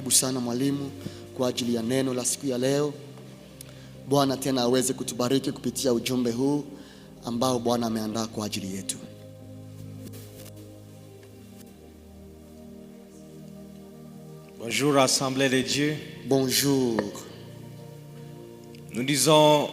Karibu sana mwalimu kwa ajili ya neno la siku ya leo. Bwana tena aweze kutubariki kupitia ujumbe huu ambao Bwana ameandaa kwa ajili yetu. Bonjour Assemblée de Dieu. Bonjour. Nous disons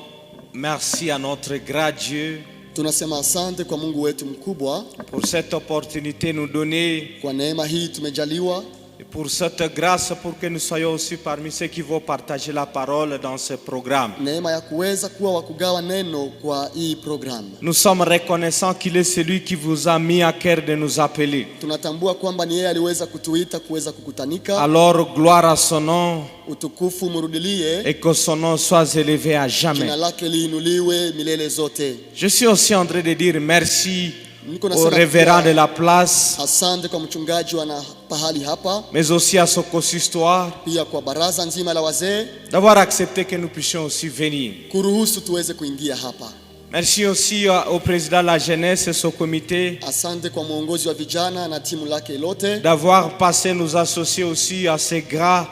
merci à notre grand Dieu Tunasema asante kwa Mungu wetu mkubwa pour cette opportunité nous donner kwa neema hii tumejaliwa, et pour cette grâce pour que nous soyons aussi parmi ceux qui vont partager la parole dans ce programme. neema ya kuweza kuwa wakugawa neno kwa hii program. Nous sommes reconnaissants qu'il est celui qui vous a mis à cœur de nous appeler. Tunatambua kwamba ni yeye aliweza kutuita kuweza kukutanika. Alors gloire à son nom Utukufu murudilie, et que son nom soit élevé à jamais. jina lake liinuliwe milele zote. Je suis aussi en train de dire merci Niko au nasema révérend pia de la place, asante kwa mchungaji wa pahali hapa, mais aussi à son consistoire, pia kwa baraza nzima la wazee d'avoir accepté que nous puissions aussi venir. kuruhusu tuweze kuingia hapa. Merci aussi au président de la jeunesse et son comité Asante kwa mwongozi wa vijana na timu lake lote d'avoir passé nous associer aussi à ces grands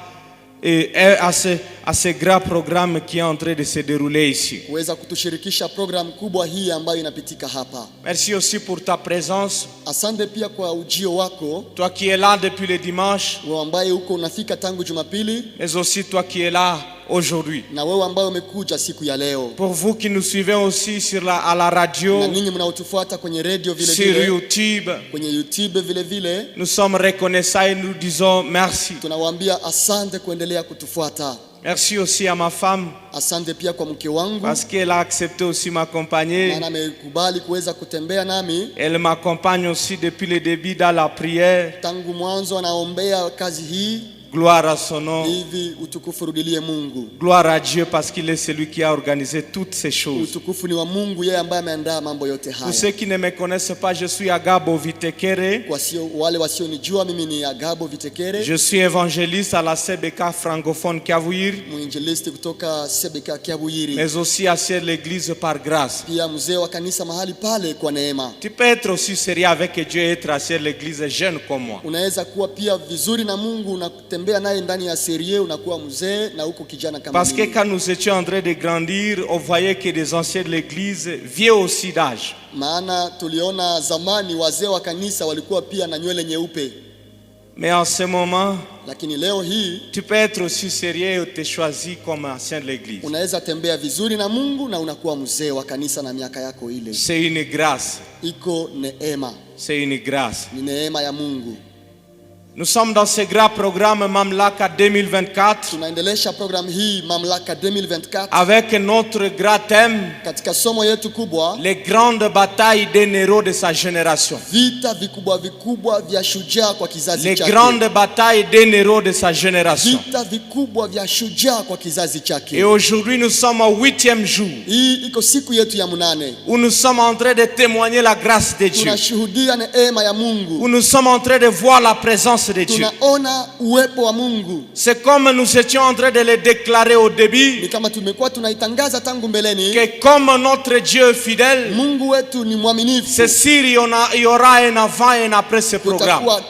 et à ces grands programmes qui est en train de se dérouler ici. kuweza kutushirikisha program kubwa hii ambayo inapitika hapa. Merci aussi pour ta présence, Asante pia kwa ujio wako, toi qui es là depuis le dimanche, wewe ambaye uko unafika tangu Jumapili mais aussi toi qui es là aujourd'hui. na wewe ambaye umekuja siku ya leo. Pour vous qui nous suivez aussi à la radio, Na ninyi mnaotufuata kwenye radio vile sur vile, YouTube, kwenye YouTube vile vile, nous sommes reconnaissants et nous disons merci. tunawaambia asante kuendelea kutufuata. Merci aussi à ma femme Asante pia kwa mke wangu, parce qu'elle a accepté aussi m'accompagner. maana amekubali kuweza kutembea nami Elle m'accompagne aussi depuis le début dans la prière. tangu mwanzo, anaombea kazi hii. Gloire à son nom. Hivi utukufu rudilie Mungu. Gloire à Dieu parce qu'il est celui qui a organisé toutes ces choses. Utukufu ni wa Mungu, yeye ambaye ameandaa mambo yote Pour haya. ceux qui ne me connaissent pas, je suis Agabo Vitekere. Kwa wale wasionijua, mimi ni Agabo Vitekere, Je suis évangéliste à la CBK francophone Kiavouir, mwinjilisti kutoka Sebeka Kiabuyiri, mais aussi à l'église par grâce. pia mzee wa kanisa mahali pale kwa neema. Tu peux être aussi sérieux avec Dieu et être à l'église jeune comme moi. Unaweza kuwa pia vizuri na Mungu, unatembea naye ndani ya serie, unakuwa mzee na uko kijana kama Parce que mimi. quand nous étions en train de grandir, on voyait que des anciens de l'église vieux aussi d'âge. Maana tuliona zamani wazee wa kanisa walikuwa pia na nywele nyeupe, Mais en ce moment, lakini leo hii tu peux être aussi sérieux et te choisir comme ancien de l'église. unaweza tembea vizuri na Mungu na unakuwa mzee wa kanisa na miaka yako ile. C'est une grâce. Iko neema, C'est une grâce. ni neema ya Mungu. Nous sommes dans ce grand programme Mamlaka 2024 Tunaendelesha program hii Mamlaka 2024 avec notre grand thème, katika somo yetu kubwa, les grandes batailles des héros de sa génération. vita vikubwa vikubwa vya shujaa kwa kizazi Les chake. grandes batailles des héros de sa génération. Vita vikubwa vya shujaa kwa kizazi chake. Et aujourd'hui, nous sommes au 8e jour Hii iko siku yetu ya munane. où nous sommes en train de témoigner la grâce de Dieu, Tunashuhudia neema ya où Mungu. nous sommes en train de voir la présence de Dieu. Tunaona uwepo wa Mungu. C'est comme nous étions en train de le déclarer au début, Ni kama tumekuwa tunaitangaza tangu mbeleni, que comme notre Dieu est fidèle, Mungu wetu ni mwaminifu. c'est sûr il y aura un avant et un après ce programme. Kutakuwa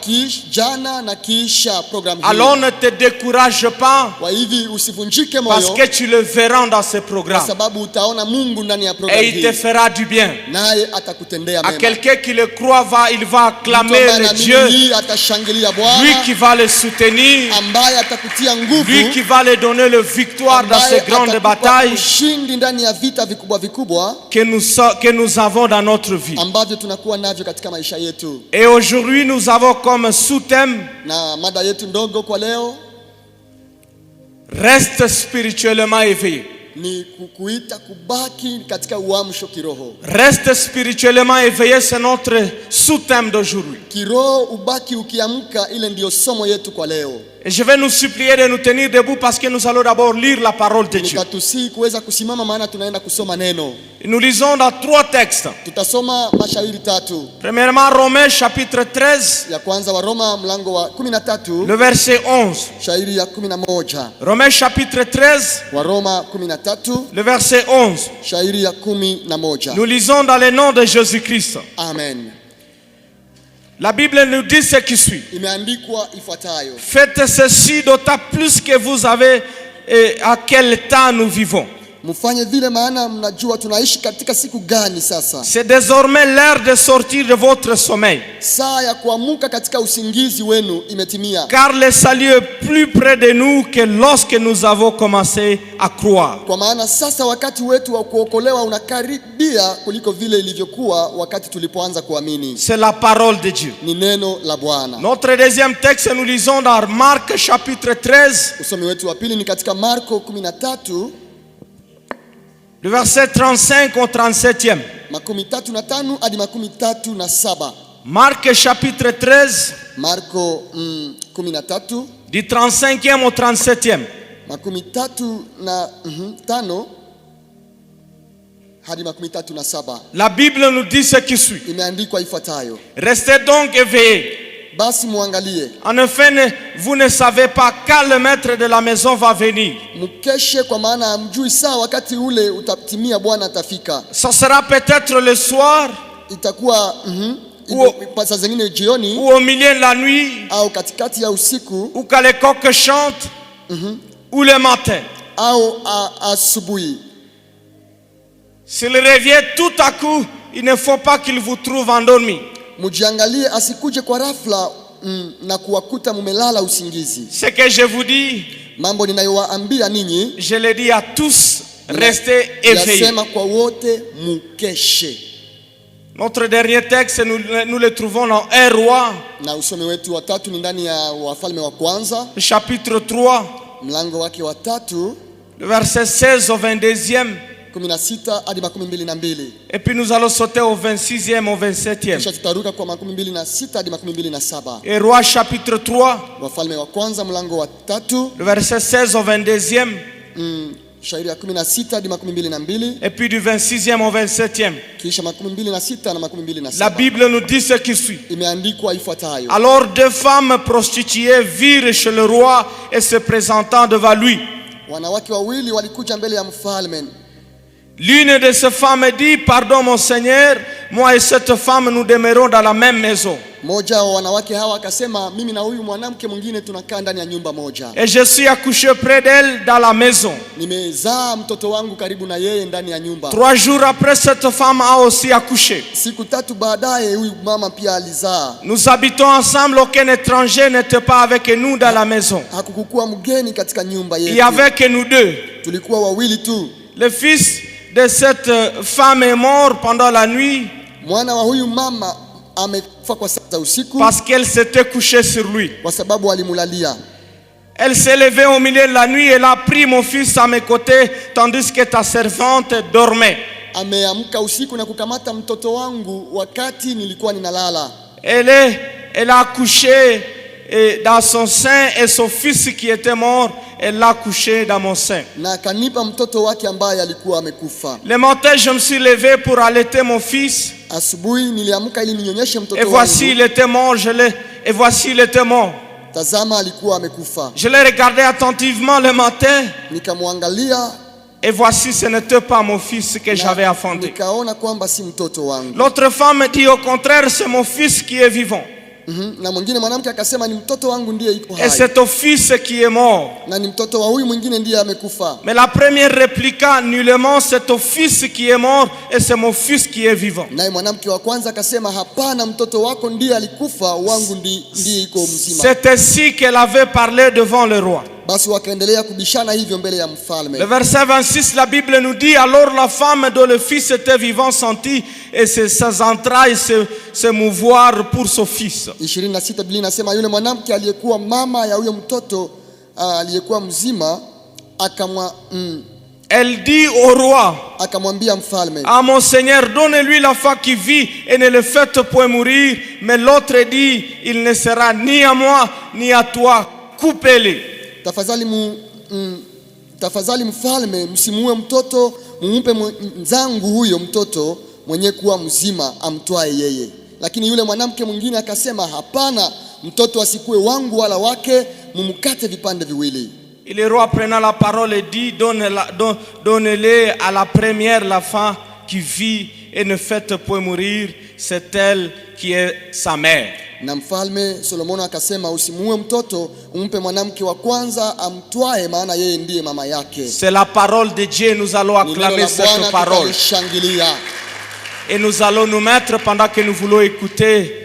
jana na kisha program hii. Alors ne te décourage pas Kwa hivi usivunjike parce moyo, que tu le verras dans ce kwa programme sababu utaona Mungu ndani ya program et il te hii, fera du bien. naye atakutendea À mema. quelqu'un qui le croit, il va Mtu acclamer ambaye le anaamini Dieu, hii atashangilia lui Bwana, qui va le soutenir, ambaye atakutia nguvu, lui qui va lui donner la victoire dans ambaye ces grandes atakupa batailles ushindi ndani ya vita vikubwa vikubwa que nous avons dans notre vie. ambavyo tunakuwa navyo katika maisha yetu. Et aujourd'hui, nous avons comme sous-thème, Na mada yetu ndogo kwa leo reste spirituellement éveillé. ni kukuita kubaki katika uamsho kiroho. Reste spirituellement éveillé, c'est notre sous-thème d'aujourd'hui. Kiroho ubaki ukiamka, ile ndiyo somo yetu kwa leo. Et je vais nous supplier de nous tenir debout parce que nous allons d'abord lire la parole de Dieu. Nitatusihi kuweza kusimama, maana tunaenda kusoma neno. Nous lisons dans 3 textes. Tutasoma mashairi tatu. Premièrement, Romains chapitre 13, Ya kwanza wa Roma mlango wa 13, le verset 11. shairi ya 11. Romains chapitre 13, Wa Roma 13, le verset 11. shairi ya 11. Nous lisons dans le nom de Jésus-Christ. Amen. La Bible nous dit ce qui suit. Imeandikwa ifuatayo: Faites ceci d'autant plus que vous avez à quel temps nous vivons. Mfanye vile maana mnajua tunaishi katika siku gani sasa. C'est désormais l'heure de sortir de votre sommeil. Saa ya kuamuka katika usingizi wenu imetimia. Car le salut est plus près de nous que lorsque nous avons commencé à croire. Kwa maana sasa wakati wetu wa kuokolewa unakaribia kuliko vile ilivyokuwa wakati tulipoanza kuamini. C'est la parole de Dieu. Ni neno la Bwana. Notre deuxième texte, nous lisons dans Marc chapitre 13. Usomi wetu wa pili ni katika Marko 13. Le verset 35 au 37e. 35 hadi 37. Marc chapitre 13. Marko 13 du 35e au 37e. 35 hadi 37. La Bible nous dit ce qui suit. Imeandikwa ifuatayo: Restez donc éveillés. Basi muangalie. En effet, vous ne savez pas quand le maître de la maison va venir. Mukeshe, kwa maana hamjui saa wakati ule utatimia Bwana atafika. Ça sera peut-être le soir, itakuwa saa zingine jioni, ou au milieu de la nuit, au katikati ya usiku, ou quand les coqs chantent, ou le matin. Au asubuhi. S'il revient tout à coup, il ne faut pas qu'il vous trouve endormi. Mujiangalie asikuje kwa rafla na kuwakuta mumelala usingizi. Ce que je vous dis, mambo ninayowaambia ninyi, je le dis à tous, restez éveillés. Yasema kwa wote mukeshe. Notre dernier texte, nous le trouvons dans 1 Roi. Na usomi wetu wa tatu ni ndani ya Wafalme wa kwanza, chapitre 3, mlango wake wa 3, le verset 16 au 22e. 16 hadi 22. Et puis nous allons sauter au 26e, au 27e. Kisha tutaruka kwa 26 hadi 27. Et Roi chapitre 3, Wafalme wa kwanza mlango wa 3, le verset 16 au 22e. Shairi ya 16 hadi 22. Et puis du 26e au 27e. Kisha 26 na 27. La Bible nous dit ce qui suit. Imeandikwa ifuatayo: Alors 2 femmes prostituées virent chez le roi et se présentant devant lui. Wanawake wawili walikuja mbele ya mfalme. L'une de ces femmes dit: Pardon mon Seigneur, moi et cette femme nous demeurons dans la même maison. Moja wa wanawake hawa akasema, mimi na huyu mwanamke mwingine tunakaa ndani ya nyumba moja. Et je suis accouché près d'elle dans la maison. Nimezaa mtoto wangu karibu na yeye ndani ya nyumba. 3 jours après, cette femme a aussi accouché. Siku 3 baadaye huyu mama pia alizaa. Nous habitons ensemble, aucun étranger n'était pas avec nous dans la maison. Hakukuwa mgeni katika nyumba yetu. Il y avait que nous deux. Tulikuwa wawili tu. Le fils de cette femme est mort pendant la nuit. Mwana wa huyu mama amekufa kwa saa za usiku, parce qu'elle s'était couchée sur lui. Kwa sababu alimulalia. Elle s'est levée au milieu de la nuit et elle a pris mon fils à mes côtés tandis que ta servante dormait. Ameamka usiku na kukamata mtoto wangu wakati nilikuwa ninalala. Elle a accouché dans son sein et son fils qui était mort, elle l'a couché dans mon sein. Na akanipa mtoto wake ambaye alikuwa amekufa. Le matin, je me suis levé pour allaiter mon fils. Asubuhi niliamka ili ninyonyeshe mtoto wangu. Et voici il était mort, il était mort. Tazama alikuwa amekufa. Je l'ai regardé attentivement le matin. Nikamwangalia. Et voici ce n'était pas mon fils que j'avais enfanté. Nikaona kwamba si mtoto wangu. L'autre femme dit au contraire, c'est mon fils qui est vivant. Na mwingine mwanamke akasema ni mtoto wangu ndiye yuko hai. Et c'est ton fils qui est mort. Na ni mtoto wa huyu mwingine ndiye amekufa. Mais la première répliqua nullement, c'est ton fils qui est mort et c'est mon fils qui est vivant. Naye mwanamke wa kwanza akasema hapana, mtoto wako ndiye alikufa, wangu ndiye yuko mzima. C'est ainsi qu'elle avait parlé devant le roi. Basi wakaendelea kubishana hivyo mbele ya mfalme. Le verset 26, la Bible nous dit: alors la femme dont le fils était vivant sentit et ses entrailles se mouvoir pour son fils. 26 Biblia inasema yule mwanamke aliyekuwa mama ya huyo mtoto aliyekuwa mzima Elle dit au roi: akamwambia mfalme, ah mon Seigneur, donne-lui l'enfant qui vit et ne le faites point mourir. Mais l'autre dit: il ne sera ni à moi ni à toi, coupez-le. Tafadhali mfalme, msimuue mtoto, mumpe mzangu huyo mtoto mwenye kuwa mzima amtwae yeye. Lakini yule mwanamke mwingine akasema hapana, mtoto asikue wangu wala wake, mumukate vipande viwili. Et le roi prenant la parole et dit: donnez-le à la première l'enfant qui vit et ne faites point mourir, c'est elle qui est sa mère. Na mfalme Solomono akasema, usimuue mtoto, umpe mwanamke wa kwanza amtwae, maana yeye ndiye mama yake. C'est la parole de Dieu, nous allons acclamer cette parole. Et nous allons nous mettre pendant que nous voulons écouter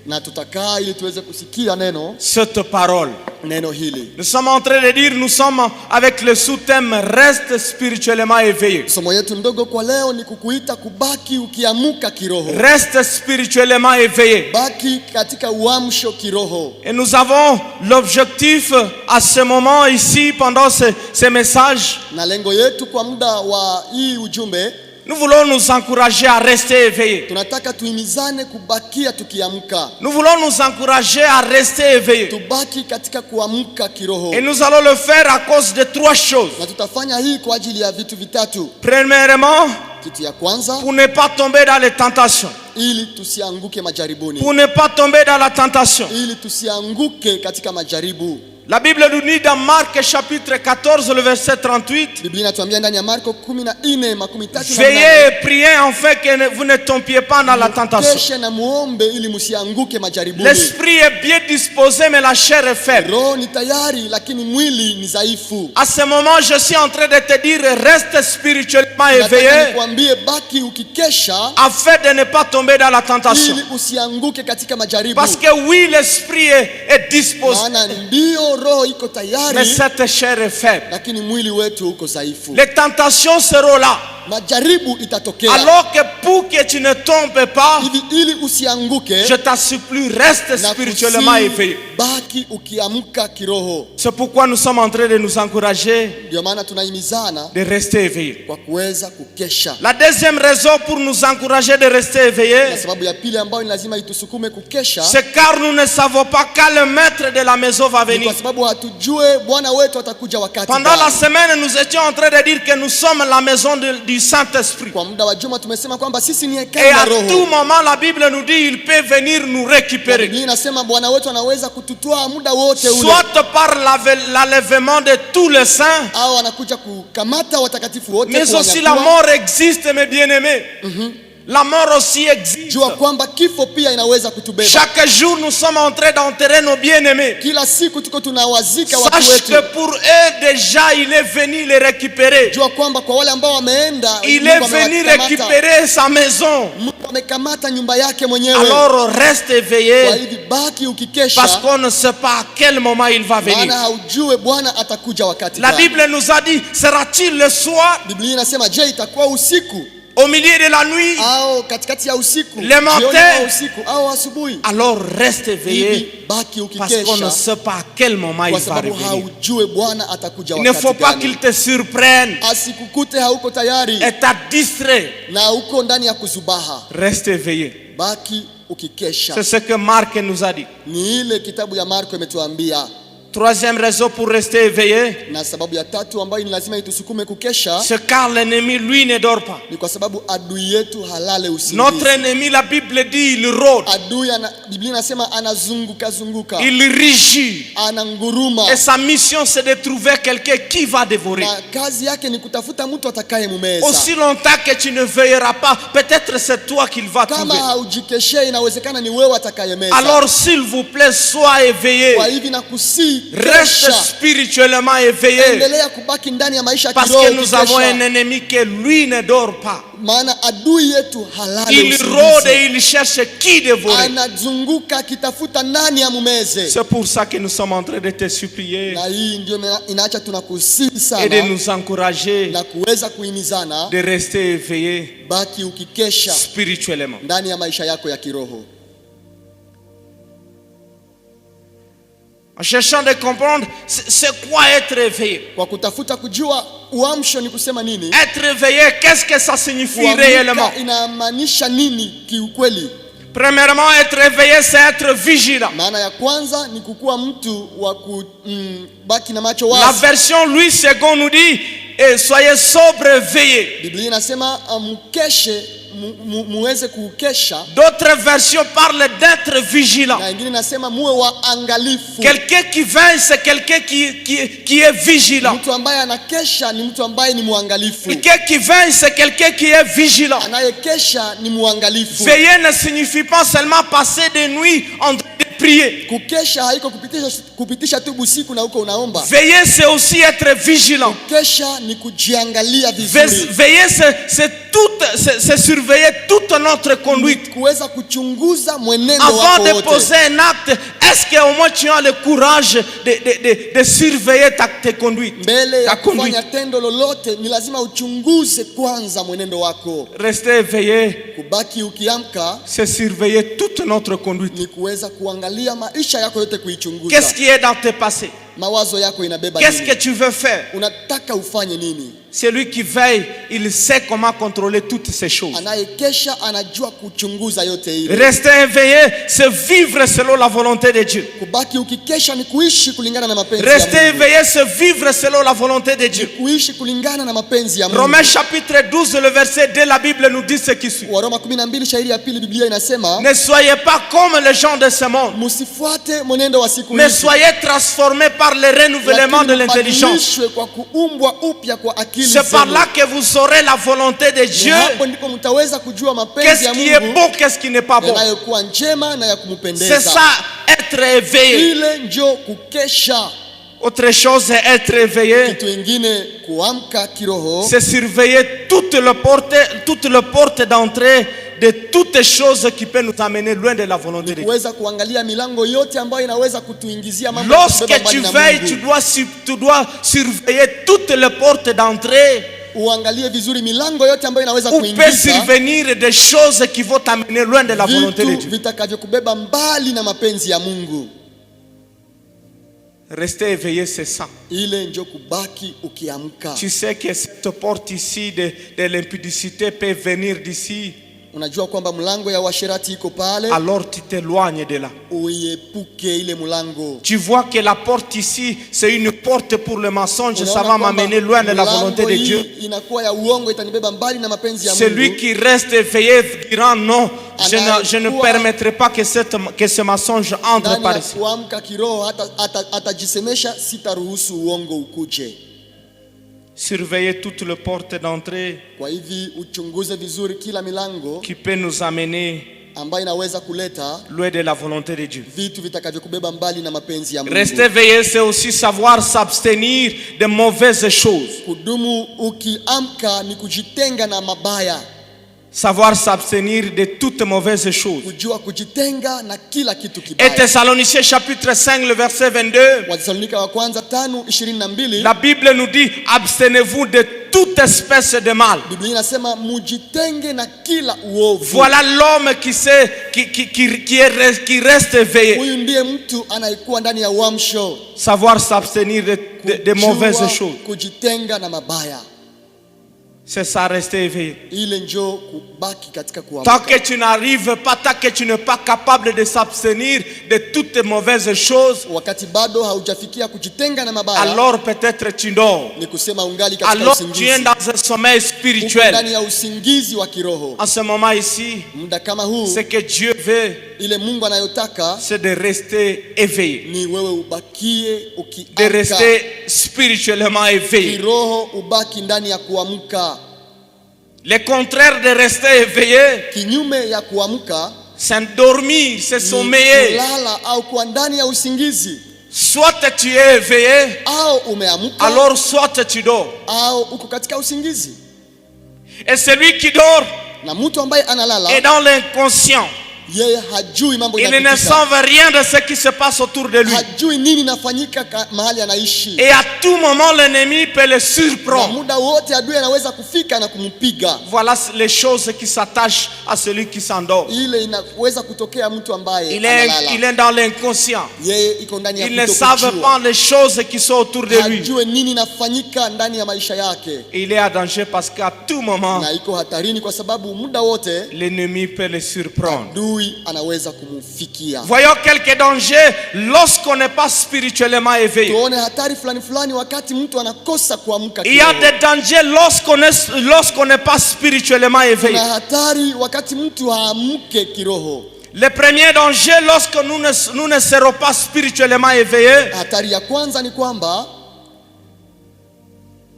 na tutakaa ili tuweze kusikia cette parole. Neno hili. Nous sommes en train de dire, nous sommes avec le sous-thème reste spirituellement éveillé. Somo yetu ndogo kwa leo ni kukuita kubaki ukiamuka kiroho. Reste spirituellement éveillé. Baki katika uamsho kiroho. Et nous avons l'objectif à ce moment ici pendant ce message. Na lengo yetu kwa muda wa hii ujumbe, nous voulons nous encourager à rester éveillés. Tunataka tuimizane kubakia tukiamka. Nous voulons nous encourager à rester éveillés. Tubaki katika kuamka kiroho. Et nous allons le faire à cause de trois choses. Na tutafanya hii kwa ajili ya vitu vitatu. Premièrement, kitu ya kwanza, pour ne pas tomber dans les tentations. Ili tusianguke majaribuni. Pour ne pas tomber dans la tentation. Ili tusianguke katika majaribu. La Bible nous dit dans Marc chapitre 14 le verset 38. Biblia inatuambia ndani ya Marko 14:38. Veillez et priez afin que vous ne tombiez pas dans la tentation. Kesha na muombe ili msianguke majaribuni. L'esprit est bien disposé mais la chair est faible. Roho ni tayari lakini mwili ni dhaifu. À ce moment je suis en train de te dire reste spirituellement éveillé. Nikwambie baki ukikesha afin de ne pas tomber dans la tentation. Ili usianguke katika majaribu. Parce que oui, l'esprit est disposé. Maana ndio roho iko tayari, mais cette chair est faible. Lakini mwili wetu uko dhaifu. Les tentations seront là. Majaribu itatokea. Alors que pour que tu ne tombes pas, ili usianguke, je t'assupplie, reste spirituellement éveillé. Baki ukiamka kiroho. C'est pourquoi nous sommes en train de nous encourager Ndio maana tunaimizana de rester éveillé. Kwa kuweza kukesha. La deuxième raison pour nous encourager de rester éveillé, na sababu ya pili ambayo ni lazima itusukume kukesha, c'est car nous ne savons pas quand le maître de la maison va venir. Kwa sababu hatujue bwana wetu atakuja wakati gani. Pendant la semaine nous étions en train de dire que nous sommes la maison du Saint-Esprit. Kwa muda wa juma tumesema kwamba sisi ni hekalu la Roho. Et à tout moment la Bible nous dit il peut venir nous récupérer. Biblia inasema bwana wetu anaweza kututoa muda wote ule. Soit par l'enlèvement de tous les saints, au anakuja kukamata watakatifu wote. Mais aussi la mort existe mes bien-aimés. La mort aussi existe. Jua kwamba kifo pia inaweza kutubeba. Chaque jour nous sommes en train d'enterrer nos bien-aimés. Kila siku tuko tunawazika watu wetu. Sache que pour eux déjà il est venu les récupérer. Jua kwamba kwa wale ambao wameenda, il est venu récupérer sa maison. Amekamata nyumba yake mwenyewe. Alors reste éveillé. Kwa hivi baki ukikesha. Parce qu'on ne sait pas à quel moment il va venir. Maana haujue Bwana atakuja wakati gani. La Bible nous a dit, sera-t-il le soir? Biblia inasema je, itakuwa usiku? Au milieu de la nuit, au katikati ya usiku, le matin, usiku au asubuhi. Alors reste éveillé, baki ukikesha, parce qu'on ne sait pas à quel moment il va revenir. Haujue Bwana atakuja wakati gani. Il ne faut pas qu'il te surprenne. Asikukute hauko tayari. Et t'as distrait. Na uko ndani ya kuzubaha. Reste éveillé. Baki ukikesha. C'est ce que Marc nous a dit. Ni ile kitabu ya Marko imetuambia. Troisième raison pour rester éveillé, na sababu ya tatu ambayo ni lazima itusukume kukesha, c'est car l'ennemi lui ne dort pas. Ni kwa sababu adui yetu halale usingizi. Notre ennemi, la Bible dit, il rôde. Adui Biblia inasema anazunguka zunguka. Il rugit. Ananguruma. Et sa mission c'est de trouver quelqu'un qui va dévorer. Na kazi yake ni kutafuta mtu atakayemumeza. Aussi longtemps que tu ne veilleras pas, peut-être c'est toi qu'il va trouver. Kama haujikeshe inawezekana ni wewe atakayemeza. Alors s'il vous plaît, sois éveillé. Kwa hivi nakusi reste spirituellement éveillé. Endelea kubaki ndani ya maisha parce que nous avons un ennemi qui lui ne dort pas. Maana adui yetu halale il rôde et il cherche qui dévorer. Anazunguka akitafuta nani amumeze. C'est pour ça que nous sommes en train de te supplier. Na hii ndio inaacha tunakusihi sana. Et de nous encourager. Na kuweza kuhimizana. De rester éveillé. Baki ukikesha spirituellement. Ndani ya maisha yako ya kiroho. En cherchant de comprendre c'est quoi être éveillé. Kwa kutafuta kujua uamsho ni kusema nini? Être éveillé, qu'est-ce que ça signifie réellement? Inamaanisha nini kiukweli? Premièrement, être éveillé c'est être vigilant. Maana ya kwanza ni kukuwa mtu wa kubaki na macho wazi. La version Louis II nous dit soyez sobre, veillez. Biblia inasema mkeshe muweze kukesha. D'autres versions parlent d'être vigilant. Na ingine nasema muwe waangalifu. Quelqu'un qui veille, c'est quelqu'un qui est vigilant. Mtu ambaye anakesha ni mtu ambaye ni muangalifu. Quelqu'un qui veille, c'est quelqu'un qui est vigilant. Anayekesha ni muangalifu. Veiller ne signifie pas seulement passer des nuits en train de prier. Kukesha haiko kupitisha tu usiku na uko unaomba. Veiller, c'est aussi être vigilant. Kukesha ni kujiangalia vizuri. Veiller, c'est surveiller toute notre conduite. Kuweza kuchunguza mwenendo wako Avant de wote. poser un acte, est-ce qu'au moins tu as le courage de surveiller tes conduites? Mbele ya kufanya tendo lolote ni lazima uchunguze kwanza mwenendo wako. Rester éveillé, kubaki ukiamka, c'est surveiller toute notre conduite. Ni kuweza kuangalia maisha yako yote kuichunguza. Qu'est-ce qui est dans tes passés? Mawazo yako inabeba nini? Qu'est-ce que tu veux faire? Unataka ufanye nini? Celui qui veille, il sait comment contrôler toutes ces choses. Anayekesha anajua kuchunguza yote ile. Rester éveillé, c'est vivre selon la volonté de Dieu. Kubaki ukikesha ni kuishi kulingana na mapenzi ya Mungu. Rester éveillé, c'est vivre selon la volonté de Dieu. Kuishi kulingana na mapenzi ya Mungu. Romains chapitre 12, le verset 2, la Bible nous dit ce qui suit. Waroma 12 shairi ya pili Biblia inasema, ne soyez pas comme les gens de ce monde, msifuate mwenendo wa siku mais hizi, soyez transformés par le renouvellement de l'intelligence. kwa kuumbwa upya kwa akili zenu. C'est par là que vous aurez la volonté de Dieu. Hapo ndipo mtaweza kujua mapenzi ya Qu'est-ce Mungu. qui est bon, qu'est-ce qui n'est pas bon. Yanayokuwa njema na ya kumpendeza. C'est ça, être éveillé. Ile ndio kukesha. Autre chose est être éveillé. Kitu ingine kuamka kiroho. C'est surveiller toutes les portes d'entrée de toutes choses qui peuvent nous amener loin de la volonté de Dieu. Kuweza kuangalia milango yote ambayo inaweza kutuingizia mambo. Lorsque tu veilles, tu dois surveiller toutes les portes d'entrée. Uangalie vizuri milango yote ambayo inaweza kuingiza. Ou peut survenir des choses qui vont t'amener loin de la volonté de Dieu. Vitakavyokubeba mbali na mapenzi ya Mungu. Rester éveillé, c'est ça. Ile ndio kubaki ukiamka. Tu sais que cette porte ici de l'impudicité peut venir d'ici. Unajua kwamba mlango ya uasherati iko pale. Alors tu t'éloignes de là. Uiepuke ile mlango. Tu vois que la porte ici, c'est une porte pour le mensonge, ça va m'amener loin de la volonté de Dieu. Inakuwa ya uongo, itanibeba mbali na mapenzi ya Mungu. Celui qui reste éveillé dira non, je ne permettrai pas que ce mensonge entre par ici. Kuamka kiroho atajisemesha, sitaruhusu uongo ukuje. Surveiller toutes les portes d'entrée Kwa hivi uchunguze vizuri kila milango qui peut nous amener ambayo inaweza kuleta loin de la volonté de Dieu. Vitu vitakavyokubeba mbali na mapenzi ya Mungu. Rester éveillé, c'est aussi savoir s'abstenir de mauvaises choses. Kudumu ukiamka ni kujitenga na mabaya. Savoir s'abstenir de toutes mauvaises choses. Kujua kujitenga na kila kitu kibaya. Et Thessaloniciens chapitre 5 le verset 22. Wathesalonika wa kwanza 5:22. La Bible nous dit abstenez-vous de toute espèce de mal. Biblia inasema mujitenge na kila uovu. Voilà l'homme qui reste éveillé. Huyu ndiye mtu anayekuwa ndani ya uamsho. Savoir s'abstenir de mauvaises choses. Kujitenga na mabaya. C'est ça, rester éveillé. Ile ndio kubaki katika kuamka. Tant que tu n'arrives pas, tant que tu n'es pas capable de s'abstenir de toutes mauvaises choses, wakati bado haujafikia kujitenga na mabaya, alors peut-être tu dors. Ni kusema ungali katika alors usingizi. tu es dans un sommeil spirituel. Ndani ya usingizi wa kiroho. En ce moment ici, muda kama huu, ce que Dieu veut, ile Mungu anayotaka, c'est de rester éveillé. Ni wewe ubakie ukiamka. De rester spirituellement éveillé. Kiroho ubaki ndani ya kuamka. Le contraire de rester éveillé, kinyume ya kuamka, c'est dormir, c'est sommeiller. Kulala au kuwa ndani ya usingizi. Soit tu es éveillé, au umeamka, alors soit tu dors. Au uko katika usingizi. Et celui qui dort, na mtu ambaye analala, est dans l'inconscient. Yeye hajui mambo il ne savent rien de ce qui se passe autour de lui. Hajui nini inafanyika mahali anaishi. Et à tout moment l'ennemi peut le surprendre. Muda wote adui anaweza kufika na kumpiga. Voilà les choses qui s'attachent à celui qui s'endort. Ile inaweza kutokea mtu ambaye analala. Il est dans l'inconscient. Yeye iko ndani ya il ne savent pas les choses qui sont autour de lui. Hajui nini inafanyika ndani ya maisha yake. Il est à danger parce qu'à tout moment, na iko hatarini kwa sababu muda wote l'ennemi peut le surprendre. adui anaweza kumfikia. Voyons quelques dangers lorsqu'on n'est pas spirituellement éveillé. Tuone hatari fulani fulani wakati mtu anakosa kuamka Il y a kiroho. des dangers lorsqu'on n'est pas spirituellement éveillé. Kuna hatari wakati mtu haamke kiroho. Le premier danger lorsque nous ne serons pas spirituellement éveillés Hatari ya kwanza ni kwamba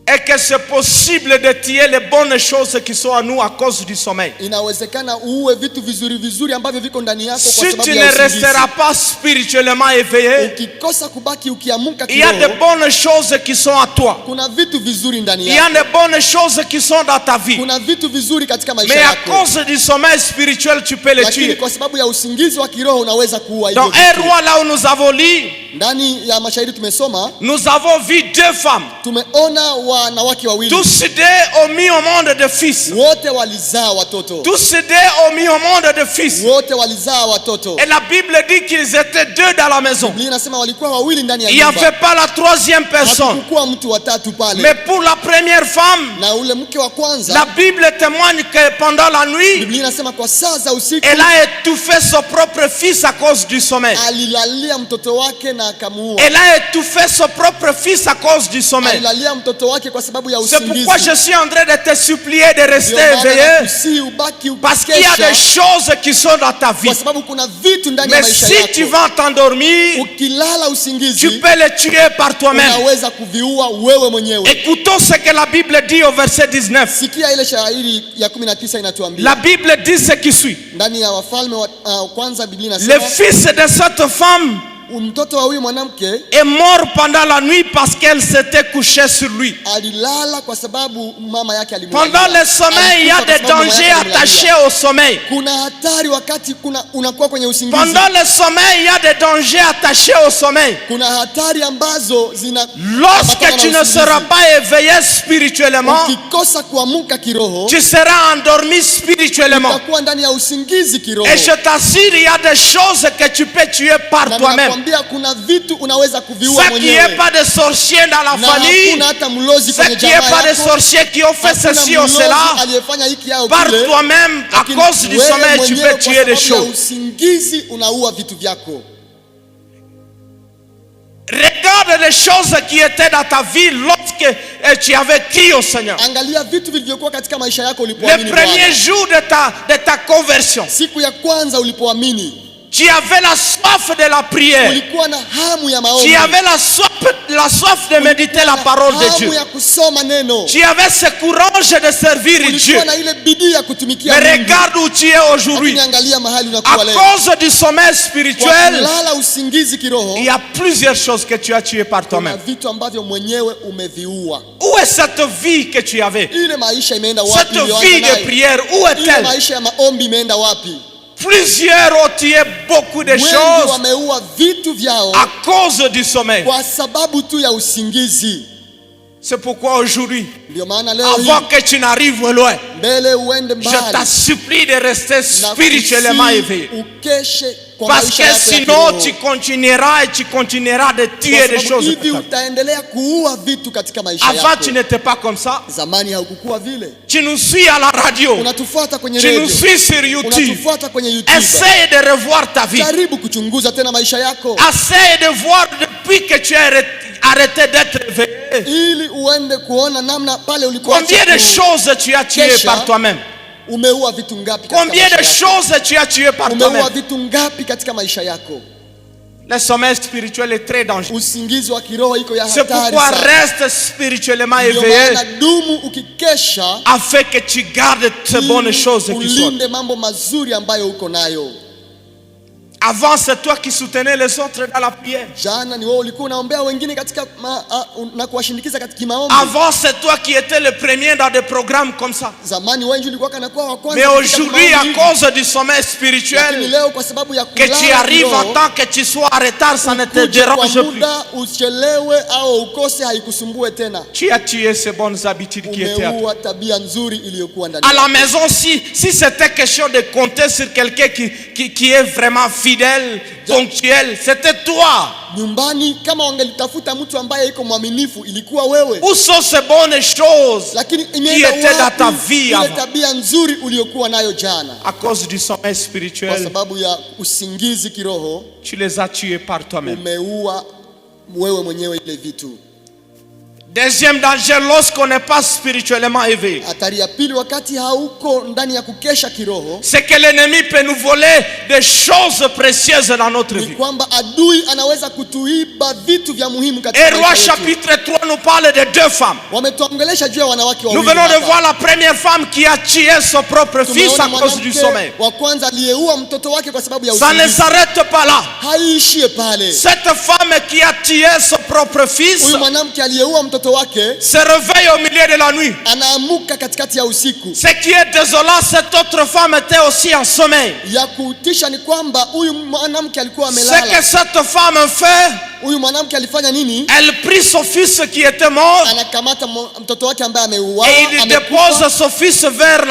est que c'est possible de tuer les bonnes choses qui sont en nous à cause du sommeil. inawezekana uue vitu vizuri vizuri ambavyo viko ndani yako kwa Si sababu tu ya ne usingizi. resteras pas spirituellement éveillé, Ukikosa kubaki ukiamka il y a de kiroho, bonnes choses qui sont à toi. kuna vitu vizuri ndani Il y a yako. de bonnes choses qui sont dans ta vie. Kuna vitu vizuri katika maisha Mais à yako. cause du sommeil spirituel, tu peux les Lakini tuer. kwa sababu ya usingizi wa kiroho unaweza kuua hivyo Dans un vitu. roi, là où nous avons lu, Ndani ya mashairi tumesoma, nous avons vu deux femmes. tumeona wanawake wawili. Tous deux ont mis au monde de fils. Wote walizaa watoto. Tous deux ont mis au monde de fils. Wote walizaa watoto. Et la Bible dit qu'ils étaient deux dans la maison. Biblia inasema walikuwa wawili ndani ya Il n'y avait nyumba. pas la troisième personne. Hakukuwa mtu wa tatu pale. Mais pour la première femme, Na ule mke wa kwanza, la Bible témoigne que pendant la nuit, Biblia inasema kwa saa za usiku elle a étouffé son propre fils à cause du sommeil. alilalia mtoto wake na akamuua. Elle a étouffé son propre fils à cause du sommeil. Alilalia mtoto wake kwa sababu ya C'est usingizi. pourquoi je suis en train de te supplier de Ndio rester maana éveillé. nakusihi ubaki Parce qu'il y a des ukikesha, choses qui sont dans ta vie. kwa sababu kuna vitu ndani ya Mais maisha si tu yako. vas t'endormir, Ukilala tu usingizi peux les tuer par toi-même. unaweza kuviua wewe mwenyewe. Écoutons ce que la Bible dit au verset 19. Sikia ile shairi ya 19 inatuambia. La Bible dit ce qui suit. Ndani ya Wafalme wa kwanza Biblia Le inasema fils de cette femme mtoto wa huyu mwanamke est mort pendant la nuit parce qu'elle s'était couchée sur lui. alilala kwa sababu mama yake alimlalia. Pendant le sommeil, il y a Alikufa des kwa sababu mama dangers yake alimlalia. attachés au sommeil. Kuna hatari wakati unakuwa kwenye usingizi. Pendant le sommeil, il y a des dangers attachés au sommeil. Kuna hatari ambazo zina Lorsque tu ne seras pas éveillé spirituellement, ukikosa kuamka kiroho, tu seras endormi spirituellement. utakuwa ndani ya usingizi kiroho. Et je t'assure, il y a des choses que tu peux tuer par Na toi-même. nakwambia kuna vitu unaweza kuviua Ce qui n'est mwenyewe. pas de sorciers dans la Na famille, hakuna hata mlozi ce kwenye qui n'est jamaa pas de yako. sorciers qui ont fait Hakuna ceci ou mlozi cela, aliyefanya hiki au par kile. toi-même, à Lakini cause du wewe sommeil, tu mwenyewe peux kwa tuer des sababu ya choses. usingizi unaua vitu vyako. Regarde les choses qui étaient dans ta vie lorsque tu avais crié au Seigneur. Angalia vitu vilivyokuwa katika maisha yako Le ulipoamini premier Bwana. jour de ta conversion, Siku ya kwanza ulipoamini, tu avais la soif de la prière. ulikuwa na hamu ya maombi. Tu avais la soif de méditer la parole de Dieu. Hamu ya kusoma neno. Tu avais ce courage de servir Dieu. Ulikuwa na ile bidii ya kutumikia Mais Mungu. regarde où tu es aujourd'hui. Lakini angalia mahali À unakuwa leo. cause du sommeil Kwa spirituel, kulala usingizi kiroho, il y a plusieurs choses que tu as tuées par kuna toi-même. vitu ambavyo mwenyewe umeviua. Où est cette vie que tu avais? Ile maisha imeenda wapi? Cette uliyoanza vie de nayo? prière, où Ile est-elle? maisha ya maombi imeenda wapi? Plusieurs ont tué beaucoup de Wengi choses wameua vitu vyao à cause du sommeil. kwa sababu tu ya usingizi. C'est pourquoi aujourd'hui, Ndio maana leo hii, avant que tu n'arrives loin, mbele uende je mbali t'en supplie de rester na spirituellement kusihi éveillé. ukeshe kwa Parce maisha que yako ya sinon, kiroho. tu continueras et tu continueras de Kwa tuer des sababu choses. hivi utaendelea kuua vitu katika maisha Avant, yako. tu n'étais pas comme ça. Zamani haukukuwa vile. Tu nous suis à la radio. Unatufuata kwenye Tu nous radio, suis sur YouTube. unatufuata kwenye YouTube. Essaye de revoir ta vie. Jaribu kuchunguza tena maisha yako Essaye de voir depuis que tu as arrêté d'être éveillé. ili uende kuona namna pale ulikoacha Combien de choses tu as tuées Kesha, par toi-même? umeua vitu ngapi katika Combien maisha de yako? choses tu as tuées par Umeua toi-même? vitu ngapi katika maisha yako? Le sommeil spirituel est très dangereux. Usingizi wa kiroho iko ya C'est hatari pourquoi sana. reste spirituellement Ndio éveillé maana dumu ukikesha afin que tu gardes ces bonnes ili choses qui sont. ulinde mambo mazuri ambayo uko nayo. Avant, c'est toi qui soutenais les autres dans la prière. Jana ni wewe ulikuwa unaombea wengine katika na kuwashindikiza katika maombi. Avant, c'est toi qui étais le premier dans des programmes comme ça. Zamani wewe ndio ulikuwa kanakuwa wa kwanza. Mais katika aujourd'hui, à maombi. cause du sommeil Lakini spirituel, leo kwa sababu ya que tu kulala arrives kiroho, en temps que tu sois en retard, ça ne te ukuje kwa dérange plus. muda uchelewe au ukose haikusumbue tena. Tu as tué ces bonnes habitudes qui étaient à toi. Umeua tabia nzuri iliyokuwa ndani À la yako. maison, si c'était question de compter sur quelqu'un qui est vraiment fidèle, fidèle, ponctuel, c'était toi. Nyumbani kama wangelitafuta mtu ambaye iko mwaminifu ilikuwa wewe. Où sont ces bonnes choses Lakini qui imeenda étaient dans ta wapi vie ile avant? tabia nzuri uliyokuwa nayo jana? À cause du sommeil Kwa spirituel, sababu ya usingizi kiroho tu les as tués par toi-même. umeua wewe mwenyewe ile vitu. Deuxième danger, lorsqu'on n'est pas spirituellement éveillé, Hatari ya pili, wakati hauko ndani ya kukesha kiroho, c'est que l'ennemi peut nous voler des choses précieuses dans notre ni vie. kwamba adui anaweza kutuiba vitu vya muhimu Et katika Roi maisha yetu. chapitre 3 nous parle de deux femmes. Wametuongelesha juu ya wanawake Nous wawili venons de hapa. voir la première femme qui a tué son propre fils Tumeona à cause du mwanamke sommeil. wa kwanza aliyeua mtoto wake kwa sababu ya Ça ne usingizi. s'arrête pas là. Haiishie pale. Cette femme qui a tué son propre fils Huyu mwanamke aliyeua mtoto wake se réveille au milieu de la nuit. anaamuka katikati ya usiku. Ce qui est désolant, cette autre femme était aussi en sommeil. Ya kutisha ni kwamba huyu mwanamke alikuwa Ce que amelala. cette femme fait, Huyu mwanamke alifanya nini? elle prit son fils qui était mort Anakamata mtoto wake ambaye ameuawa, et il dépose son fils vers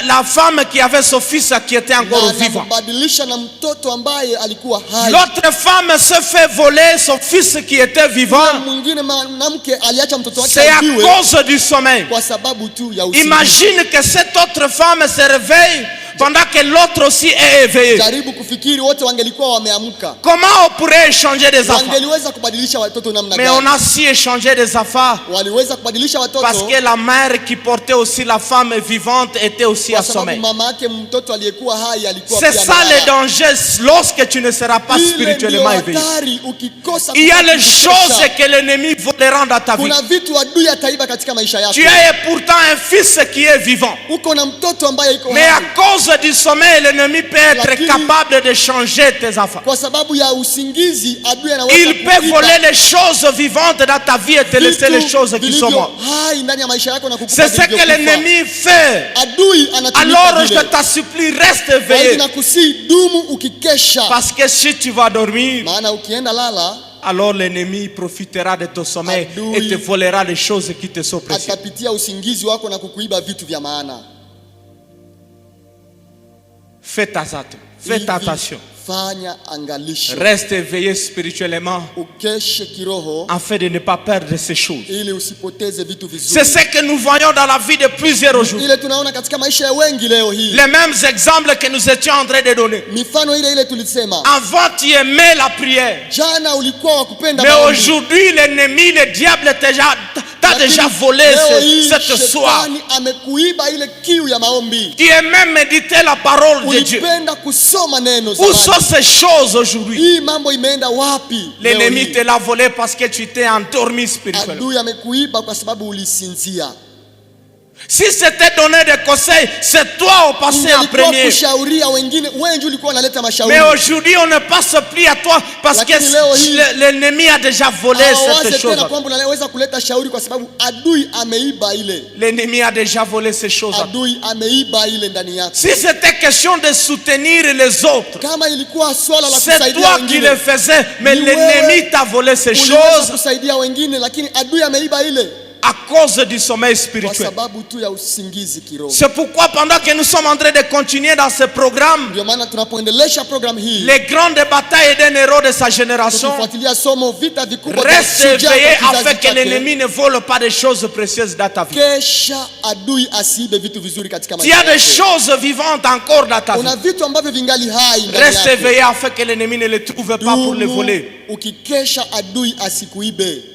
la femme qui avait son fils qui était encore na vivant. anambadilisha na mtoto ambaye alikuwa hai. L'autre femme se fait voler son fils qui était vivant. Mwingine mwanamke aliacha mtoto wake C'est à aibiwe cause du sommeil. kwa sababu tu ya usingizi. Imagine que cette autre femme se réveille pendant que l'autre aussi est éveillé. Jaribu kufikiri wote wangelikuwa wameamka. Comment on pourrait échanger des affaires? Wangeliweza kubadilisha watoto namna Mais on gani? a su échanger des affaires Waliweza kubadilisha parce watoto que la mère qui portait aussi la femme vivante était aussi kwa à sababu sommeil. mama yake mtoto aliyekuwa hai alikuwa C'est pia ça amelala. le danger lorsque tu ne seras pas Ile spirituellement ndio éveillé. hatari ukikosa Il y a les kukesha. choses que l'ennemi voudra dans ta vie. Kuna vitu adui ataiba katika maisha yako. Tu as pourtant un fils qui est vivant. Uko na mtoto ambaye iko Mais à hai. cause du sommeil, l'ennemi peut être Lakini- capable de changer tes affaires. Kwa sababu ya usingizi adui anaweza Il peut voler les choses vivantes dans ta vie et te laisser les choses qui sont vilivyo mortes. hai ndani ya maisha yako na kukupa C'est ce que vilivyokufa. l'ennemi fait. Adui anatumika Alors je vile. t'en supplie, reste Kwa hiyo éveillé. nakusii dumu ukikesha, Parce que si tu vas dormir, maana ukienda lala alors l'ennemi profitera de ton sommeil Adui et te volera les choses qui te sont précieuses. atapitia usingizi wako na kukuiba vitu vya maana. Fais Hivi, attention. Fanya angalisho, Reste éveillé spirituellement ukeshe kiroho afin de ne pas perdre ces choses. ili usipoteze vitu C'est vizuri. ce que nous voyons dans la vie de plusieurs aujourd'hui. Ile tunaona katika maisha ya wengi leo hii, Les mêmes exemples que nous étions en train de donner. mifano ile ile tulisema Avant, tu aimais la prière. jana, ulikuwa wa kupenda Mais maombi. aujourd'hui, l'ennemi, le diable t'a Lakini déjà volé leo hii cette soir. shetani amekuiba ile kiu ya maombi. Tu aimais méditer la parole de Dieu. Ulipenda kusoma neno Où zamani. sont ces choses aujourd'hui? Hii mambo imeenda wapi? Leo L'ennemi hii? te l'a volé parce que tu t'es endormi spirituellement. Adui amekuiba kwa sababu ulisinzia. Si c'était donné des conseils, c'est toi au passé en Ingelikuwa premier. kushauria wengine, wewe ndio ulikuwa unaleta mashauri. Mais aujourd'hui, on ne passe plus à toi parce que Lakini leo hii- l'ennemi a déjà volé Hawawaze cette chose. tena kwamba unaweza kuleta shauri kwa sababu adui ameiba ile. L'ennemi a déjà volé ces choses. Adui ameiba ile ndani yako. Si c'était question de soutenir les autres, Kama ilikuwa swala la c'est kusaidia toi qui wengine, le faisais, mais Ni l'ennemi wewe t'a volé ces uliweza choses kusaidia wengine, lakini adui ameiba ile à cause du sommeil kwa spirituel. sababu tu ya usingizi kiroho. C'est pourquoi pendant que nous sommes en train de continuer dans ce programme, Ndio maana tunapoendelesha program hii, les grandes batailles d'un héros de sa génération, tukifuatilia somo vita vikubwa vya reste shujaa wa éveillé kizazi afin que chake. l'ennemi ne vole pas des choses précieuses dans ta vie. Kesha adui asiibe vitu vizuri katika Tu as maisha des yako. choses vivantes encore dans ta vie. Una vitu ambavyo vingali hai ndani Reste yako. éveillé afin que l'ennemi ne les trouve pas pour les Dumu, voler. ukikesha adui asikuibe.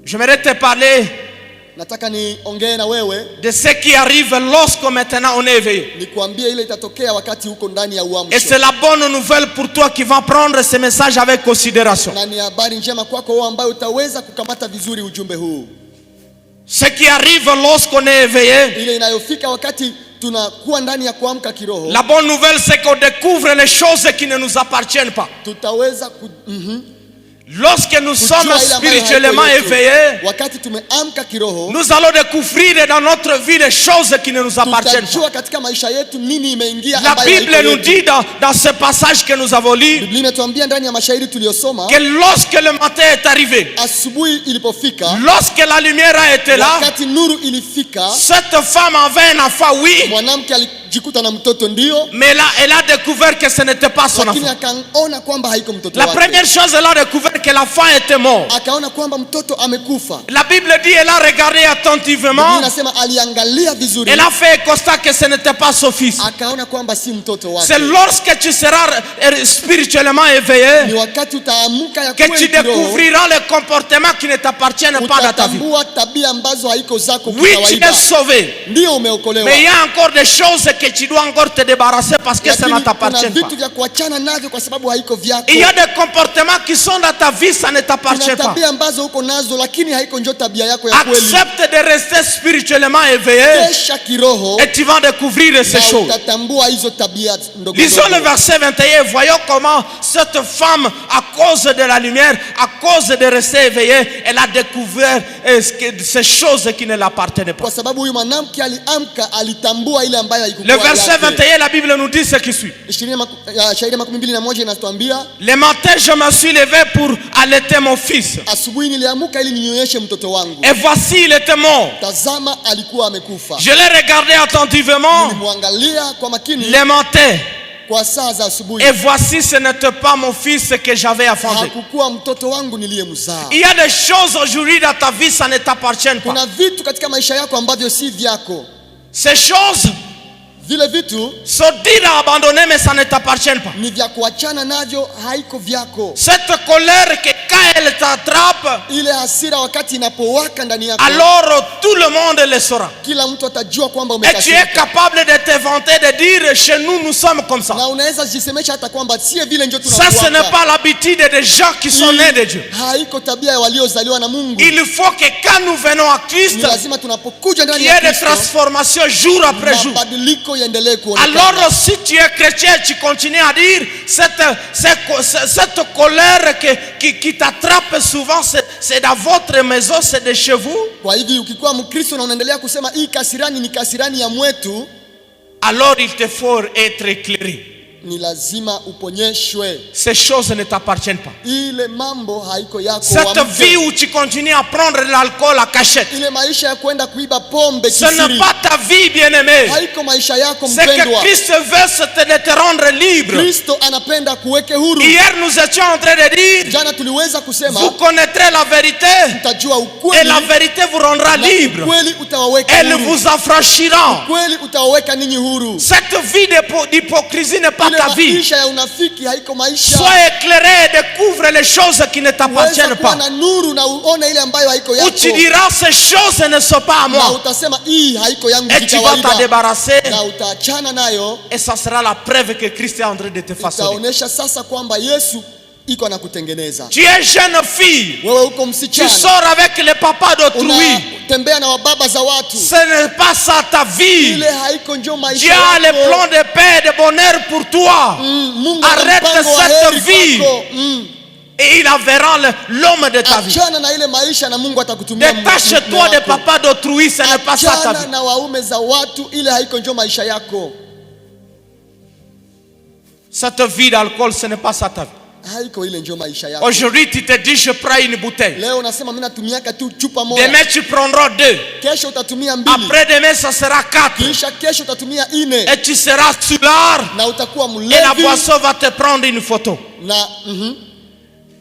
J'aimerais te parler Nataka niongee na wewe, de ce qui arrive lorsque maintenant on est éveillé. nikuambie ile itatokea wakati huko ndani ya Et uamsho. c'est la bonne nouvelle pour toi qui vas prendre ce message avec considération. Na ni habari njema kwako wewe ambaye utaweza kukamata vizuri ujumbe huu. Ce qui arrive lorsqu'on est éveillé, Ile inayofika wakati tunakuwa ndani ya kuamka kiroho, la bonne nouvelle c'est qu'on découvre les choses qui ne nous appartiennent pas. tutaweza Lorsque nous sommes kujua ile ambayo spirituellement haiko yetu. éveillés, Wakati tumeamka kiroho, nous allons découvrir dans notre vie les choses qui ne nous appartiennent pas. tutajua katika maisha yetu nini imeingia La ambayo Bible haiko nous yetu. dit dans ce passage que nous avons lu Biblia imetuambia ndani ya mashairi tuliyosoma, que lorsque le matin est arrivé, asubuhi ilipofika, lorsque la lumière a été là, wakati nuru ilifika, cette femme avait un enfant, oui, mwanamke akajikuta na mtoto ndio, mais là, elle a découvert que ce n'était pas son lakini enfant. akaona kwamba haiko mtoto La wake. première chose, elle a découvert que l'enfant était mort. Akaona kwamba mtoto amekufa. La Bible dit, elle a regardé Biblia attentivement. inasema aliangalia vizuri, Elle a fait constat que ce n'était pas son fils. akaona kwamba si mtoto wake. C'est lorsque tu seras spirituellement éveillé Ni wakati utaamuka ya que tu kweli kiroho, découvriras les comportements qui ne t'appartiennent pas dans ta vie. utatambua tabia ambazo haiko zako Oui, tu kawaida. es sauvé. Ndio umeokolewa. Mais il y a encore des choses que tu dois encore te débarrasser parce que ça Lakini ne t'appartient kuna pas. vitu vya kuachana navyo kwa sababu haiko vyako. Il y a des comportements qui sont dans ta vie, ça ne t'appartient Kuna pas. tabia ambazo uko nazo lakini haiko njo tabia yako ya kweli. Accepte de rester spirituellement éveillé Kesha kiroho et tu vas découvrir ces na choses. utatambua hizo tabia ndogo Lisons le ndogo. verset 21 et voyons comment cette femme, à cause de la lumière, à cause de rester éveillée, elle a découvert ces choses qui ne l'appartenaient pas. Kwa sababu huyu mwanamke aliamka, alitambua ile ambayo Le haikuwa verset yake. 21, la Bible nous dit ce qui suit. Shahidi 21 inatuambia, Le matin, je me suis levé pour allaiter mon fils. asubuhi niliamka ili ninyonyeshe mtoto wangu. Et voici, il était mort. Tazama, alikuwa amekufa. Je l'ai regardé attentivement Nilimwangalia kwa makini le matin. kwa saa za asubuhi. Et voici, ce n'était pas mon fils que j'avais enfanté. Hakukuwa mtoto wangu niliyemzaa. Il y a des choses aujourd'hui dans ta vie, ça ne t'appartient pas. Kuna vitu katika maisha yako ambavyo si vyako. Ces choses Vile vitu sont dites à abandonner, mais ça ne t'appartient pas. ni vya kuachana navyo, haiko vyako. Cette colère, que quand elle t'attrape, Ile hasira wakati inapowaka ndani yako, alors tout le monde le saura. kila mtu atajua kwamba Et tu es umekasirika. capable de te vanter, de dire, chez nous, nous sommes comme ça. Na unaweza jisemesha hata kwamba sie vile ndio Ça, ce n'est tunakuwa. pas l'habitude des gens qui sont nés de Dieu. Haiko tabia ya waliozaliwa na Mungu. Il faut que quand nous venons à Christ, Ni lazima tunapokuja qu'il ndani y ya ait des Kristo, transformations jour après jour. mabadiliko yaendelee kuonekana. Alors si tu es chrétien, tu continues à dire cette colère qui t'attrape souvent, c'est dans votre maison, c'est de chez vous. Kwa hivi ukikuwa Mkristo na unaendelea kusema hii kasirani ni kasirani ya mwetu, Alors il te faut être éclairé. ni lazima uponyeshwe. Ces choses ne t'appartiennent pas. Ile mambo haiko yako. Cette Uamke. vie où tu continues à prendre l'alcool à cachette, Ile maisha ya kwenda kuiba pombe ce n'est kisiri, pas ta vie, bien-aimée. haiko maisha yako Ce que mpendwa. Christ veut, c'est de te rendre libre. Kristo anapenda kuweke huru. Hier, nous étions en train de dire, Jana tuliweza kusema vous connaîtrez la vérité utajua et ukweli, la vérité vous rendra na libre. ukweli utawaweka Elle huru. vous affranchira. Ukweli utawaweka ninyi huru. Cette vie d'hypocrisie n'est pas Ile ta vie. maisha ya unafiki haiko maisha. Sois éclairé et découvre les choses qui ne Uweza t'appartiennent kuwa pas. na nuru na uone ile ambayo haiko Où yako. tu diras ces choses ne sont pas à Na moi. utasema hii haiko yangu Et tu vas t'en kawaida. débarrasser. Na utaachana nayo. Et ça sera la preuve que Christ est en train de te façonner. Itaonesha sasa kwamba Yesu iko anakutengeneza. Tu es jeune fille. Wewe uko Tu msichana, sors avec le papa d'autrui. unatembea na wababa za watu. Ce n'est pas ça ta vie. Ile haiko njo maisha Dieu a le yako. plan de paix et de bonheur pour toi. Mungu ana Arrête mpango wa cette heri vie. kwako. Et il enverra l'homme de ta vie. Achana na ile maisha na Mungu atakutumia. Détache-toi des papas d'autrui, ce n'est pas ça ta Achana vie. na waume za watu, ile haiko njo maisha yako. Cette vie d'alcool, ce n'est pas ça ta vie. Haiko ile njo maisha yako. Aujourd'hui, tu te dis, je prends une bouteille. Leo unasema mimi natumiaka tu chupa moja. Demain, tu prendras 2. Kesho utatumia mbili. Après-demain, ça sera 4. Kisha kesho utatumia ine. Et tu seras soulard. Na utakuwa Et la mlevi. boisson va te prendre une photo. Na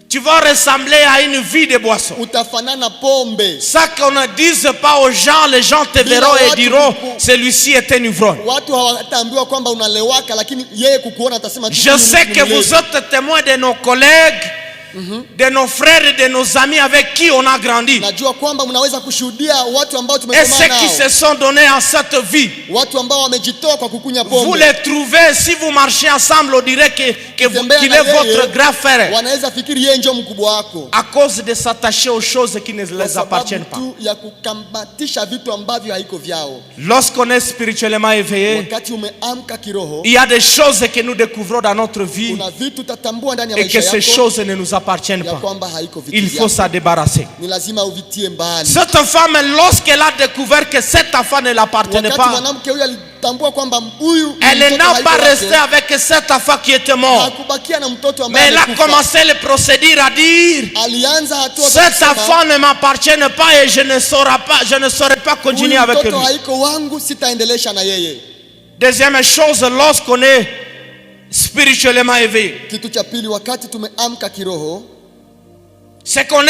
Tu vas ressembler à une vie de boisson. utafanana pombe. Ça qu'on ne dise pas aux gens, les gens te verront et diront, celui-ci est un ivrogne. Watu hawataambiwa kwamba unalewaka, lakini yeye kukuona atasema tu Je huyu sais ni que mlevi. vous êtes témoins de nos collègues, de nos frères et de nos amis avec qui on a grandi. Najua kwamba mnaweza kushuhudia watu ambao Et tumesoma ceux qui nao. se sont donnés en cette vie. Watu ambao wamejitoa kwa kukunya Vous pombe. les trouvez, si vous marchez ensemble, on dirait qu'il Tembea est na votre yeye, grand frère. wanaweza fikiri yeye ndio mkubwa wako. À cause de s'attacher aux choses qui ne Kwa les appartiennent sababu pas. tu ya kukamatisha vitu ambavyo haiko vyao. Lorsqu'on est spirituellement éveillé, Wakati umeamka kiroho, il y a des choses que nous découvrons dans notre vie kuna vitu utatambua ndani ya et maisha que ces yako choses ne nous appartiennent ya pas. kwamba haiko vitu Il faut vyako. s'en débarrasser. Ni lazima uvitie mbali. Cette femme, lorsqu'elle a découvert que cet enfant ne l'appartenait Wakati pas, mwanamke huyu alitambua kwamba huyu ni elle mtoto n'a haiko pas wake, resté avec cet enfant qui était mort. hakubakia na mtoto Mais ambaye elle a amekufa. commencé le procédure à dire, Alianza hatua za cet kusema, enfant ne m'appartient pas et je ne saurais pas continuer huyu avec lui. mtoto haiko wangu, sitaendelesha na yeye. Deuxième chose, lorsqu'on est spirituellement éveillé, Kitu cha pili, wakati tumeamka kiroho, c'est qu'on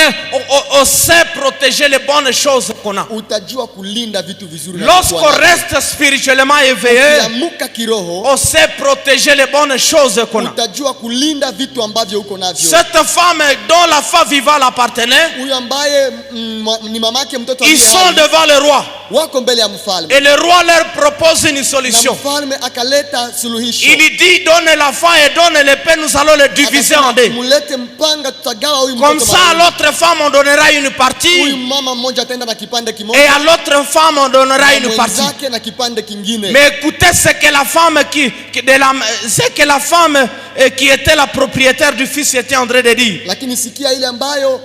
on sait protéger les bonnes choses qu'on a. utajua kulinda vitu vizuri. Lorsqu'on reste spirituellement éveillé, Ukiamka kiroho, on sait protéger les bonnes choses qu'on a. utajua kulinda vitu ambavyo uko navyo. Cette femme dont la femme vivante appartenait, Huyu ambaye ni mamake mtoto ils sont devant le roi. wako mbele ya mfalme, Et le roi leur propose une na solution. mfalme akaleta suluhisho. Il dit, donne la femme et donne l'épée, nous allons le diviser en deux. Mulete mpanga, tutagawa huyu Comme mtoto ça, à mawili. l'autre femme, on donnera une Huyu partie. mama mmoja ataenda na kipande kimoja, Et à l'autre femme, on donnera une partie. mwenzake na kipande kingine. Mais écoutez ce que la femme qui était la propriétaire du fils était en train de dire. Lakini sikia ile ambayo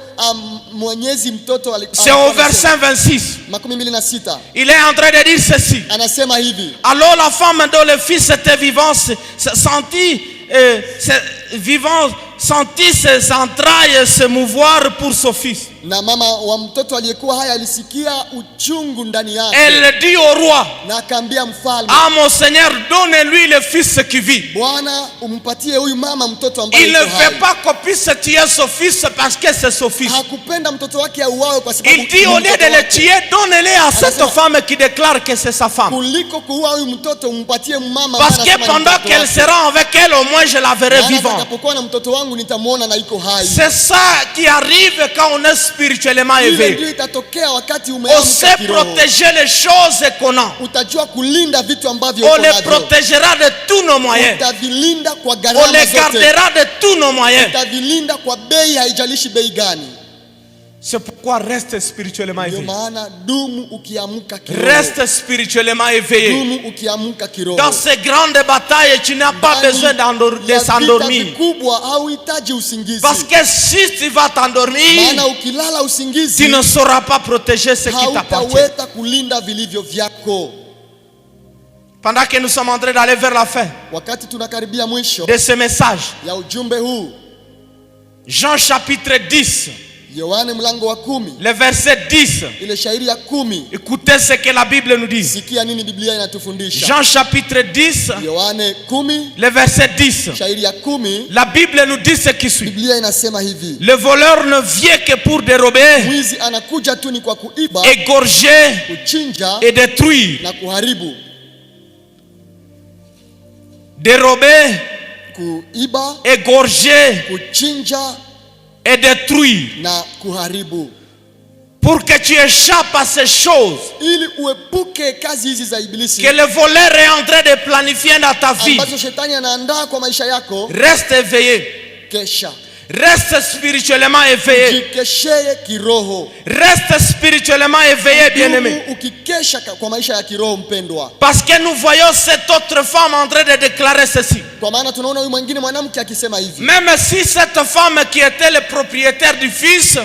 mwenyezi mtoto C'est au verset 26. 26 Il est en train de dire ceci. anasema hivi: Alors la femme dont le fils était vivant sentit ses entrailles se mouvoir pour son fils. na mama wa mtoto aliyekuwa haya alisikia uchungu ndani yake, Elle dit au roi, na akaambia mfalme, ah mon Seigneur, donne-lui le fils qui vit. Bwana, umpatie huyu mama mtoto ambaye Il ne yuko veut hai. pas qu'on puisse tuer son fils parce que c'est son fils. Hakupenda mtoto wake auawe kwa sababu Il dit au lieu de le tuer, donne-le à cette femme qui déclare que c'est sa femme. kuliko kuua huyu mtoto, umpatie mama, Parce que pendant qu'elle sera avec elle, au moins je la verrai vivante. atakapokuwa na mtoto wangu nitamuona na iko hai. C'est ça qui arrive quand on est spirituellement Ile éveillé. ndio itatokea wakati On umeamka sait kiroho. protéger les choses qu'on a. Utajua kulinda vitu ambavyo On uko les navyo. protégera de tous nos moyens. Utavilinda kwa On gharama les zote. gardera de tous nos moyens. Utavilinda kwa bei, haijalishi bei gani. C'est pourquoi reste spirituellement Ndio éveillé. maana dumu ukiamka kiroho. Reste spirituellement éveillé. Dumu ukiamka kiroho. Dans ces grandes batailles, tu n'as pas Ndani besoin de ya s'endormir. vita vikubwa hauhitaji usingizi. Parce que si tu vas t'endormir, Maana ukilala usingizi, tu ne sauras pas protéger ce qui t'appartient. hautaweza kulinda vilivyo vyako. Pendant que nous sommes en train d'aller vers la fin Wakati tunakaribia mwisho de ce message, ya ujumbe huu, Jean chapitre 10, Yohane mlango wa 10, le verset 10. ile shairi ya 10, Écoutez ce que la Bible nous dit. sikia nini Biblia inatufundisha. Jean chapitre 10, Yohane 10, le verset 10. shairi ya 10, La Bible nous dit ce qui suit. Biblia inasema hivi: Le voleur ne vient que pour dérober, mwizi anakuja tu ni kwa kuiba, égorger kuchinja et détruire. na kuharibu. Dérober, Kuiba, égorger kuchinja et détruire. na kuharibu. Pour que tu échappes à ces choses Ili uepuke kazi hizi za ibilisi que le voleur est en train de planifier dans ta vie, ambazo shetani anaandaa kwa maisha yako, reste éveillé. kesha. Reste spirituellement éveillé. Jikesheye kiroho. Reste spirituellement éveillé, bien-aimé. Dumu ukikesha kwa maisha ya kiroho, mpendwa. Parce que nous voyons cette autre femme en train de déclarer ceci. Kwa maana tunaona huyu mwingine mwanamke akisema hivi: Même si cette femme qui était le propriétaire du fils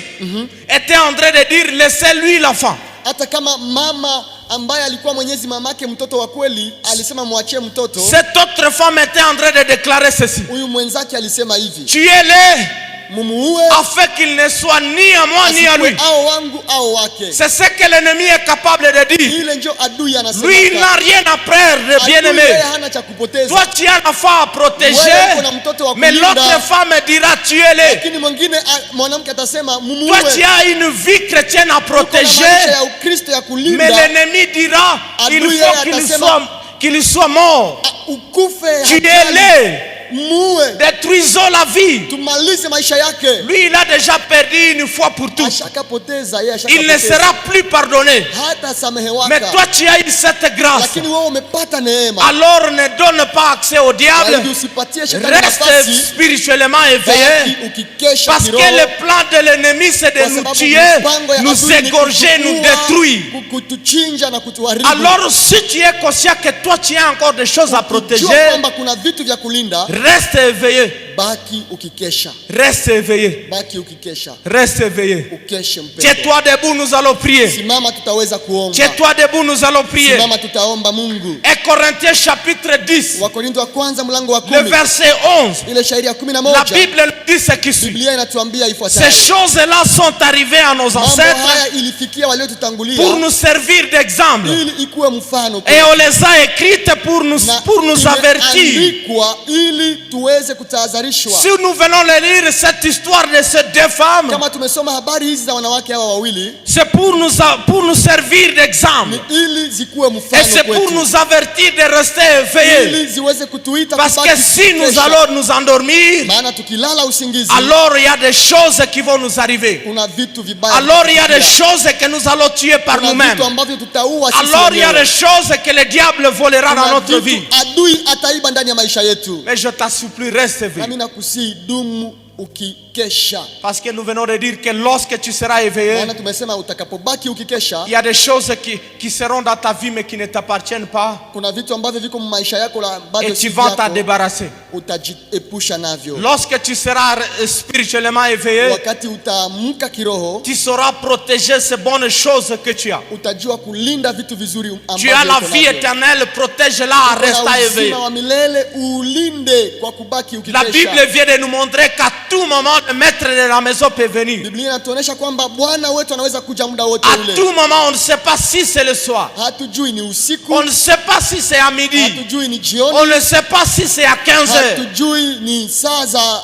était en train de dire, laissez-lui l'enfant. hata kama mama ambaye alikuwa mwenyezi mamake mtoto wa kweli alisema mwachie mtoto, Cette autre femme était en train de déclarer ceci. huyu mwenzake alisema hivi: Tuez-le mumuue, afin qu'il ne soit ni à moi ni à lui. asikuwe au wangu au wake. C'est ce que l'ennemi est capable de dire. Ile ndio adui anasema. Lui, il n'a rien à perdre, bien-aimé. Yeye hana cha kupoteza. Toi, tu as l'enfant à protéger, Wewe kuna mtoto wa mais kulinda. l'autre femme dira, tuez-le. Lakini mwingine mwanamke atasema mumuue. Toi, tu as une vie chrétienne à Uko na maisha protéger, ya Ukristo ya mais kulinda. l'ennemi dira, il Adui faut atasema, qu'il soit mort. Ukufe, Tuez-le. muue, Détruisons la vie. tumalize maisha yake. Lui, il a déjà perdu une fois pour toutes. Ashakapoteza yeye, Il ne ashakapoteza. sera plus pardonné. Hata Mais samehewaka. toi, tu as eu cette grâce. Lakini wewe umepata neema. Alors ne donne pas accès au diable. Zaidi usipatie shetani Reste nafasi. spirituellement Baki éveillé. ukikesha Parce que kiroho. le plan de l'ennemi, c'est de Kwa nous sababu tuer, mipango ya nous adui ni égorger, nous kutuua, détruire. kutuchinja na kutuharibu. Alors si tu es conscient que toi, tu as encore des choses à Jua protéger, kwamba kuna vitu vya kulinda, reste éveillé. baki ukikesha. Reste éveillé. Baki ukikesha. Reste éveillé. Ukeshe mpendwa. Tiens-toi debout, nous allons prier. Simama tutaweza kuomba. Tiens-toi debout, nous allons prier. Simama tutaomba Mungu. Et Corinthiens chapitre 10, Wakorintho wa kwanza mlango wa le 10. verset 11. Ile shairi ya 11. La Bible nous dit ce qui suit. Biblia inatuambia ifuatayo. Ces choses-là sont arrivées à nos Mambo ancêtres haya ilifikia waliotutangulia pour nous servir d'exemple. ili ikuwe mfano Et on les a écrites pour nous avertir. Imeandikwa ili tuweze kutahadharishwa. Si nous venons de lire cette histoire de ces deux femmes, Kama tumesoma habari hizi za wanawake hawa wawili, c'est pour nous servir d'exemple. ili zikuwe Et mfano c'est pour kwetu. nous avertir de rester éveillés. Ili ziweze kutuita Parce que kubaki si nous kesha. allons nous endormir, Maana tukilala usingizi, alors il y a des choses qui vont nous arriver. kuna vitu vibaya. Alors il y a des choses que nous allons tuer par Kuna nous-mêmes. vitu ambavyo tutaua sisi Alors il y a wenyewe. des choses que le diable volera dans Kuna notre vitu vie. adui ataiba ndani ya maisha yetu. Mais je t'assouplie, reste éveillé. Nami nakusihi dumu ukikesha. Parce que nous venons de dire que lorsque tu seras éveillé, Maana tumesema utakapobaki ukikesha, il y a des choses qui seront dans ta vie mais qui ne t'appartiennent pas. kuna vitu ambavyo viko maisha yako la bado Et si tu vas t'en vyako, débarrasser. utajiepusha navyo. Lorsque tu seras spirituellement éveillé, Wakati utaamka kiroho, tu sauras protéger ces bonnes choses que tu as. utajua kulinda vitu vizuri Tu as la uko vie navyo. éternelle, protège-la en Kuna restant éveillé. uzima wa milele ulinde kwa kubaki La ukikesha. Bible vient de nous montrer qu'à tout moment, le maître de la maison peut venir. Biblia inatuonyesha kwamba Bwana wetu anaweza kuja muda wote À ule. tout moment, on ne sait pas si c'est le soir. Hatujui ni usiku, On ne sait pas si c'est à midi. hatujui ni jioni, On ne sait pas si c'est à 15 heures. hatujui ni saa za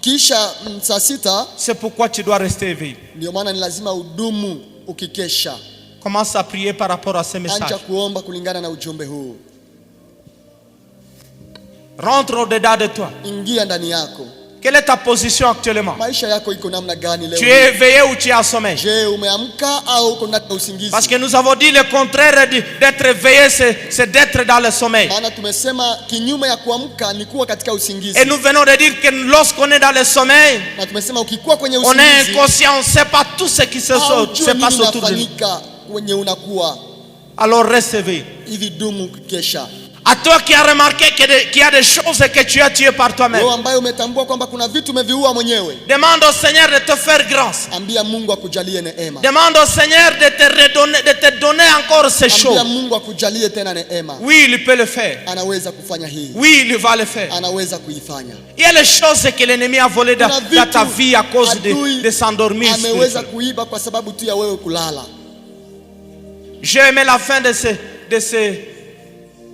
kisha saa sita. C'est pourquoi tu dois rester éveillé. Ndio maana ni lazima udumu ukikesha. Commence à prier par rapport à ce message. Anza kuomba kulingana na ujumbe huu. Rentre au-dedans de toi. Ingia ndani yako. Quelle est ta position actuellement? Maisha yako iko namna gani leo? Tu es éveillé ou tu es en sommeil? Je, umeamka au uko ndani ya usingizi? Parce que nous avons dit le contraire d'être éveillé, c'est d'être dans le sommeil. Maana tumesema kinyume ya kuamka ni kuwa katika usingizi. Et nous venons de dire que lorsqu'on est dans le sommeil, Na tumesema ukikuwa kwenye on est usingizi, inconscient, on ne sait pas tout ce qui se passe autour de nous. inafanyika kwenye unakuwa. Alors reste éveillé. Hivi dumu kukesha. À toi qui as remarqué qu'il y a des choses que tu as tuées par toi-même, Wewe ambaye umetambua kwamba kuna vitu umeviua mwenyewe, demande au Seigneur de te faire grâce. ambia Mungu akujalie neema. Demande au Seigneur de te donner encore ces Ambia choses. Mungu akujalie tena neema. Oui, il peut le faire. Anaweza kufanya hii. Oui, il va le faire. Anaweza kuifanya. Il y a les choses que l'ennemi a volées dans ta vie à cause de s'endormir. Ameweza kuiba kwa sababu tu ya wewe kulala. J'ai aimé la fin de ce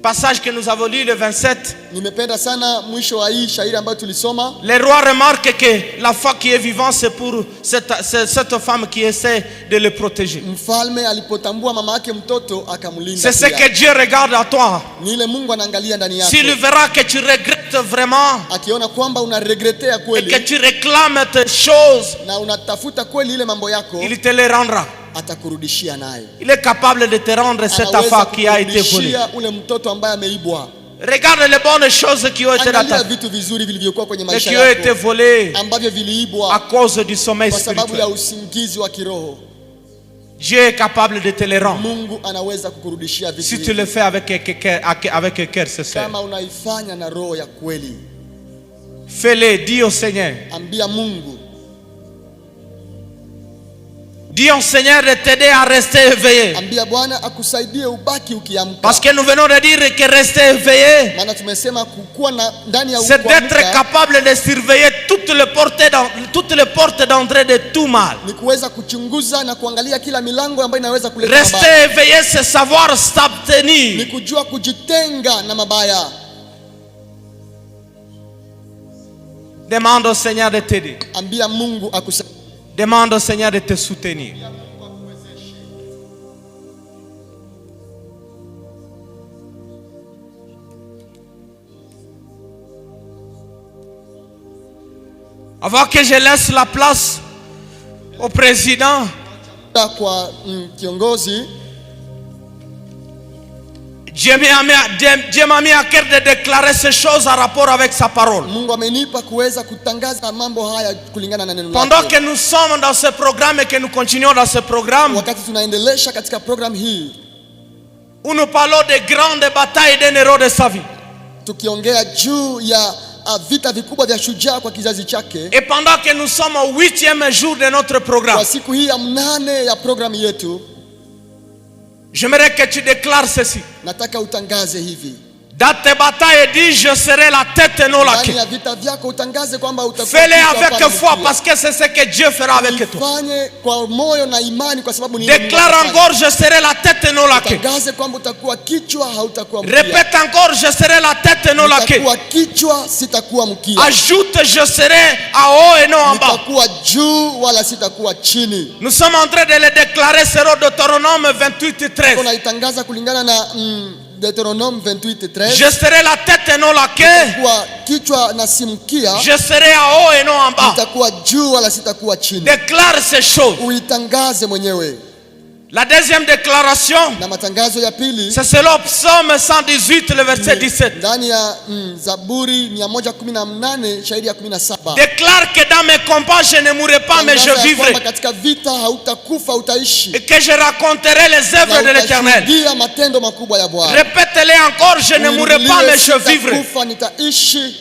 passage que nous avons lu, le 27. Nimependa sana mwisho wa hii shairi ambayo tulisoma. Les rois remarquent que la foi qui est vivante, c'est pour cette femme qui essaie de le protéger. Mfalme alipotambua mama yake mtoto akamlinda. C'est ce que Dieu regarde à toi. Ni ile Mungu anaangalia ndani yako. S'il verra que tu regrettes vraiment Akiona kwamba unaregretea et que kweli tu réclames tes choses, na unatafuta kweli ile mambo yako, il te les rendra. atakurudishia nayo. Il est capable de te rendre cette Anaweza affaire qui a été volée. kukurudishia ule mtoto ambaye ameibwa. Regarde les bonnes choses qui ont été dans ta Angalia vie vitu vizuri vilivyokuwa kwenye et maisha qui ont été yako volées ambavyo à viliibwa cause du sommeil kwa sababu ya spirituel. usingizi wa kiroho. Dieu est capable de te les rendre Mungu anaweza kukurudishia vitu si tu hivi le fais avec un cœur sincère. kama unaifanya na roho ya kweli. Fais-le, dis au Seigneur. Ambia Mungu, Dis au Seigneur de t'aider à rester éveillé. ambia Bwana akusaidie ubaki ukiamka. Parce que nous venons de dire que rester éveillé, Maana tumesema kukuwa ndani ya c'est d'être kuamka capable de surveiller toutes les portes d'entrée de tout mal. ni kuweza kuchunguza na kuangalia kila milango ambayo inaweza kuleta mabaya. Rester éveillé, c'est savoir Ni s'abstenir. kujua kujitenga na mabaya. Demande au Seigneur de t'aider. Ambia Mungu akusaidie. Demande au Seigneur de te soutenir. Avant que je laisse la place au président, Kwa kiongozi, Dieu m'a mis à cœur de déclarer ces choses en rapport avec sa parole. Mungu amenipa kuweza kutangaza mambo haya kulingana na neno Pendant lake. que nous sommes dans ce programme et que nous continuons dans ce programme, Wakati tunaendelesha katika program hii, où nous parlons des grandes batailles d'un héros de sa vie, tukiongea juu ya vita vikubwa vya shujaa kwa kizazi chake. Et pendant que nous sommes au 8e jour de notre programme, Kwa siku hii ya 8 ya programu yetu, j'aimerais que tu déclares ceci. nataka utangaze hivi. Dans tes batailles, dis je serai la tête et non la Ndani queue. ya vita vyako utangaze kwamba utakuwa Fais-les kichwa, avec hapana foi mkia. parce que c'est ce que Dieu fera avec toi. Fanye kwa moyo na imani kwa sababu ni yeye Mungu Déclare atafanya. encore je serai la tête et non la queue. Tangaze kwamba utakuwa kichwa, hautakuwa mkia. Répète encore je serai la tête et non la queue. Nitakuwa kichwa, sitakuwa mkia. Ajoute je serai en haut et non en bas. Nitakuwa juu wala sitakuwa chini. Nous sommes en train de le déclarer selon Deutéronome 28:13. Tunaitangaza kulingana na Deutéronome 28:13. Je serai la tête et non la queue. Nitakuwa kichwa na si mkia. Je serai en haut et non en bas. Nitakuwa juu wala sitakuwa chini. Déclare ces choses. Uitangaze mwenyewe. La deuxième déclaration, Na matangazo ya pili c'est selon Psaume 118, le verset 17. ndani ya Zaburi 118 shairi ya 17. Déclare que dans mes combats je ne mourrai pas mais Tangaza je ya vivrai. kwamba katika vita hautakufa, utaishi. Et que je raconterai les œuvres de l'Éternel. Utashuhudia matendo makubwa ya Bwana. Répète-les encore, je ne mourrai pas mais je vivrai. Sitakufa, nitaishi.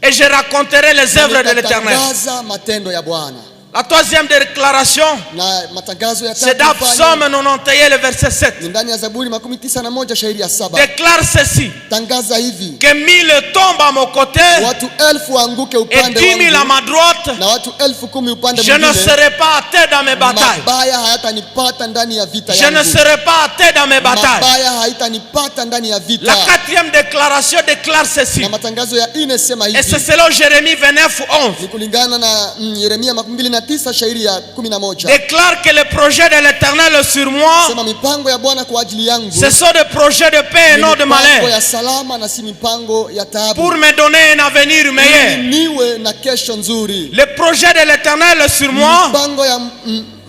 Et je raconterai les œuvres de l'Éternel. Nitatangaza matendo ya Bwana. La troisième déclaration, Na matangazo ya c'est dans tatu Psaume 91, le verset 7. ni ndani ya Zaburi 91 shairi ya 7. Déclare ceci, Tangaza hivi: que 1000 tombent à mon côté watu 1000 waanguke et upande 10 000 à wangu ma droite. na watu 10,000 upande Je ne mwingine. serai pas athée dans mes batailles. Mabaya hayatanipata ndani ya vita Je yangu. ne serai pas athée dans mes batailles. Mabaya haitanipata ndani ya vita. La quatrième déclaration déclare ceci. Na matangazo ya 4 sema Et c'est hivi. selon Jérémie 29:11. Ni kulingana na Yeremia 29 shairi ya 11. Déclare que les projets de l'Éternel sur moi, Sema mipango ya Bwana kwa ajili yangu ce sont des projets de paix et ni non de mipango malheur, ya salama na si mipango ya taabu. pour me donner un avenir meilleur. Ili niwe na kesho nzuri. Les projets de l'Éternel sur moi, Mipango ya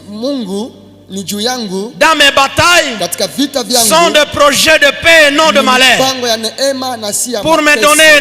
Mungu ni juu yangu dans mes batailles, katika vita sont vyangu. des projets de paix et non de malheur, Mipango ya neema na si ya pour me mateso. donner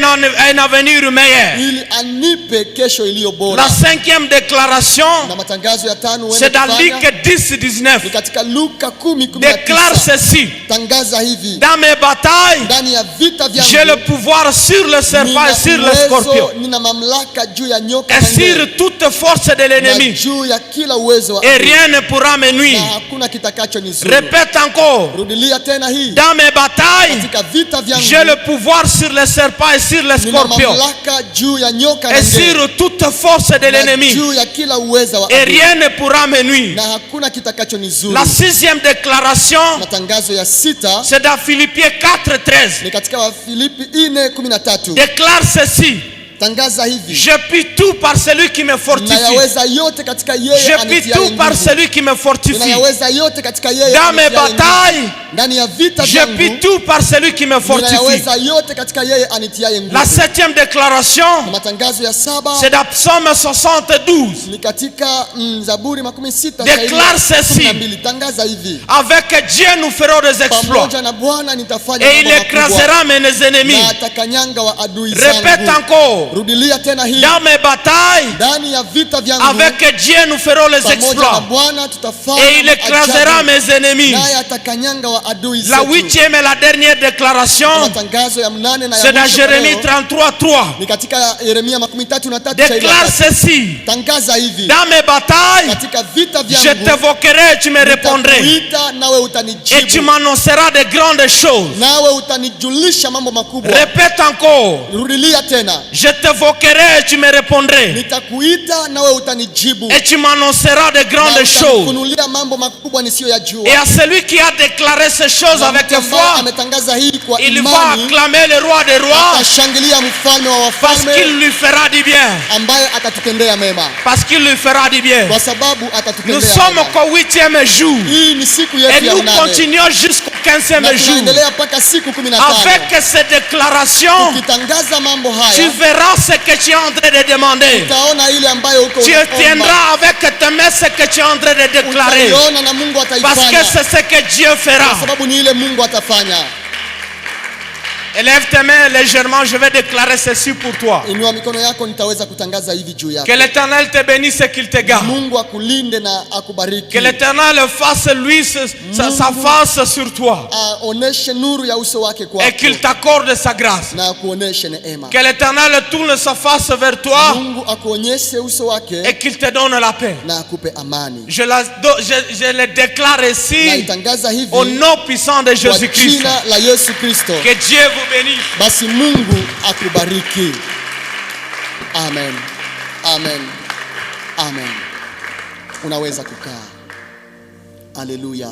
un avenir meilleur. Ili anipe kesho iliyo bora. La cinquième déclaration, Na matangazo ya 5 c'est dans Luc 10:19. ni katika Luka 10:19. Déclare ceci, Tangaza hivi: dans mes batailles, ndani ya vita vyangu j'ai le pouvoir sur le serpent et sur le scorpion, nina mamlaka juu ya nyoka et na nge, sur toute force de na l'ennemi, juu ya kila uwezo wa et adui, rien ne pourra me na nuire. hakuna kitakacho nizuru. Répète encore, Rudilia tena hii: dans mes batailles, katika vita vyangu j'ai le pouvoir sur le serpent et sur le nina scorpion, mamlaka juu ya nyoka na et nge, sur toute force de na l'ennemi, juu ya kila uwezo wa et adui, rien ne pourra me nuire. na hakuna kitakacho nizuru. La sixième déclaration, Matangazo ya 6 c'est dans Philippiens 4:13. ni katika Wafilipi 4:13. Déclare ceci, Tangaza hivi: je puis tout par celui qui me fortifie. nayaweza yote katika yeye Je puis anitiaye tout par nguvu. celui qui me fortifie. Ninayaweza yote katika yeye Dans mes anitiaye nguvu. batailles, Ndani ya vita je puis vyangu tout par celui qui me fortifie. ninayaweza yote katika yeye anitiaye nguvu. La septième déclaration, Na matangazo ya 7 c'est dans Psaume 72. ni katika Zaburi 16 Déclare ceci, 12. Tangaza hivi: avec Dieu nous ferons des exploits pamoja na Bwana nitafanya et il mambo makubwa, écrasera mes ennemis. na atakanyanga wa adui Répète zangu. encore, Rudilia tena hii: dans mes batailles, ndani ya vita vyangu avec Dieu nous ferons les pamoja na exploits Bwana tutafanya et il écrasera maajabu, mes ennemis. naye atakanyanga wa adui La zetu. huitième et la dernière déclaration, Matangazo ya 8 na ya c'est dans mwisho Jérémie leo, 33:3. ni katika Yeremia 33 shairi ya Déclare 3. ceci, Tangaza hivi: dans mes batailles, katika vita je vyangu t'évoquerai et tu me répondrais, nitakuita nawe et tu utanijibu, m'annonceras de grandes choses. nawe utanijulisha mambo makubwa. Répète encore, Rudilia tena: je t'évoquerai et tu me répondrais, nitakuita nawe utanijibu, et tu m'annonceras de na grandes choses. utanifunulia mambo makubwa nisiyoyajua. Et à celui qui a déclaré ces choses Na avec mtu ambaye foi, ametangaza hii kwa il va imani acclamer le roi des rois atashangilia mfalme wa parce wafalme qu'il lui fera du bien. ambaye atatutendea mema, Parce qu'il lui fera du bien. kwa sababu Nous atatutendea sommes mema. au 8e jour Hii ni siku et yetu ya nous 8 continuons jusqu'au 15e na jour. tunaendelea mpaka siku 15. Avec ces déclarations, Ukitangaza mambo tu haya verras ce que tu es en train de demander. utaona ile ambayo uko Tu unaomba. tiendras avec tes mains ce que tu es en train de déclarer. Utaiona na Mungu Parce que ataifanya, c'est ce que Dieu kwa fera. sababu ni ile Mungu atafanya. Élève tes mains légèrement, je vais déclarer ceci pour toi. Inua mikono yako, nitaweza kutangaza hivi juu yako. Que l'Éternel te bénisse et qu'il te garde. Mungu akulinde na akubariki. Que l'Éternel fasse lui sa face sur toi. Aoneshe nuru ya uso wake kwako. Et qu'il t'accorde sa grâce. Na akuoneshe neema. Que l'Éternel tourne sa face vers toi. Mungu akuonyeshe uso wake. Et qu'il te donne la paix. Na akupe amani. Je le déclare ici. Na itangaza hivi. Au nom puissant de Jésus-Christ. Kwa jina la Yesu Kristo. Que Dieu vous bénisse. Basi Mungu akubariki. Amen. Amen. Amen. Unaweza kukaa. Haleluya.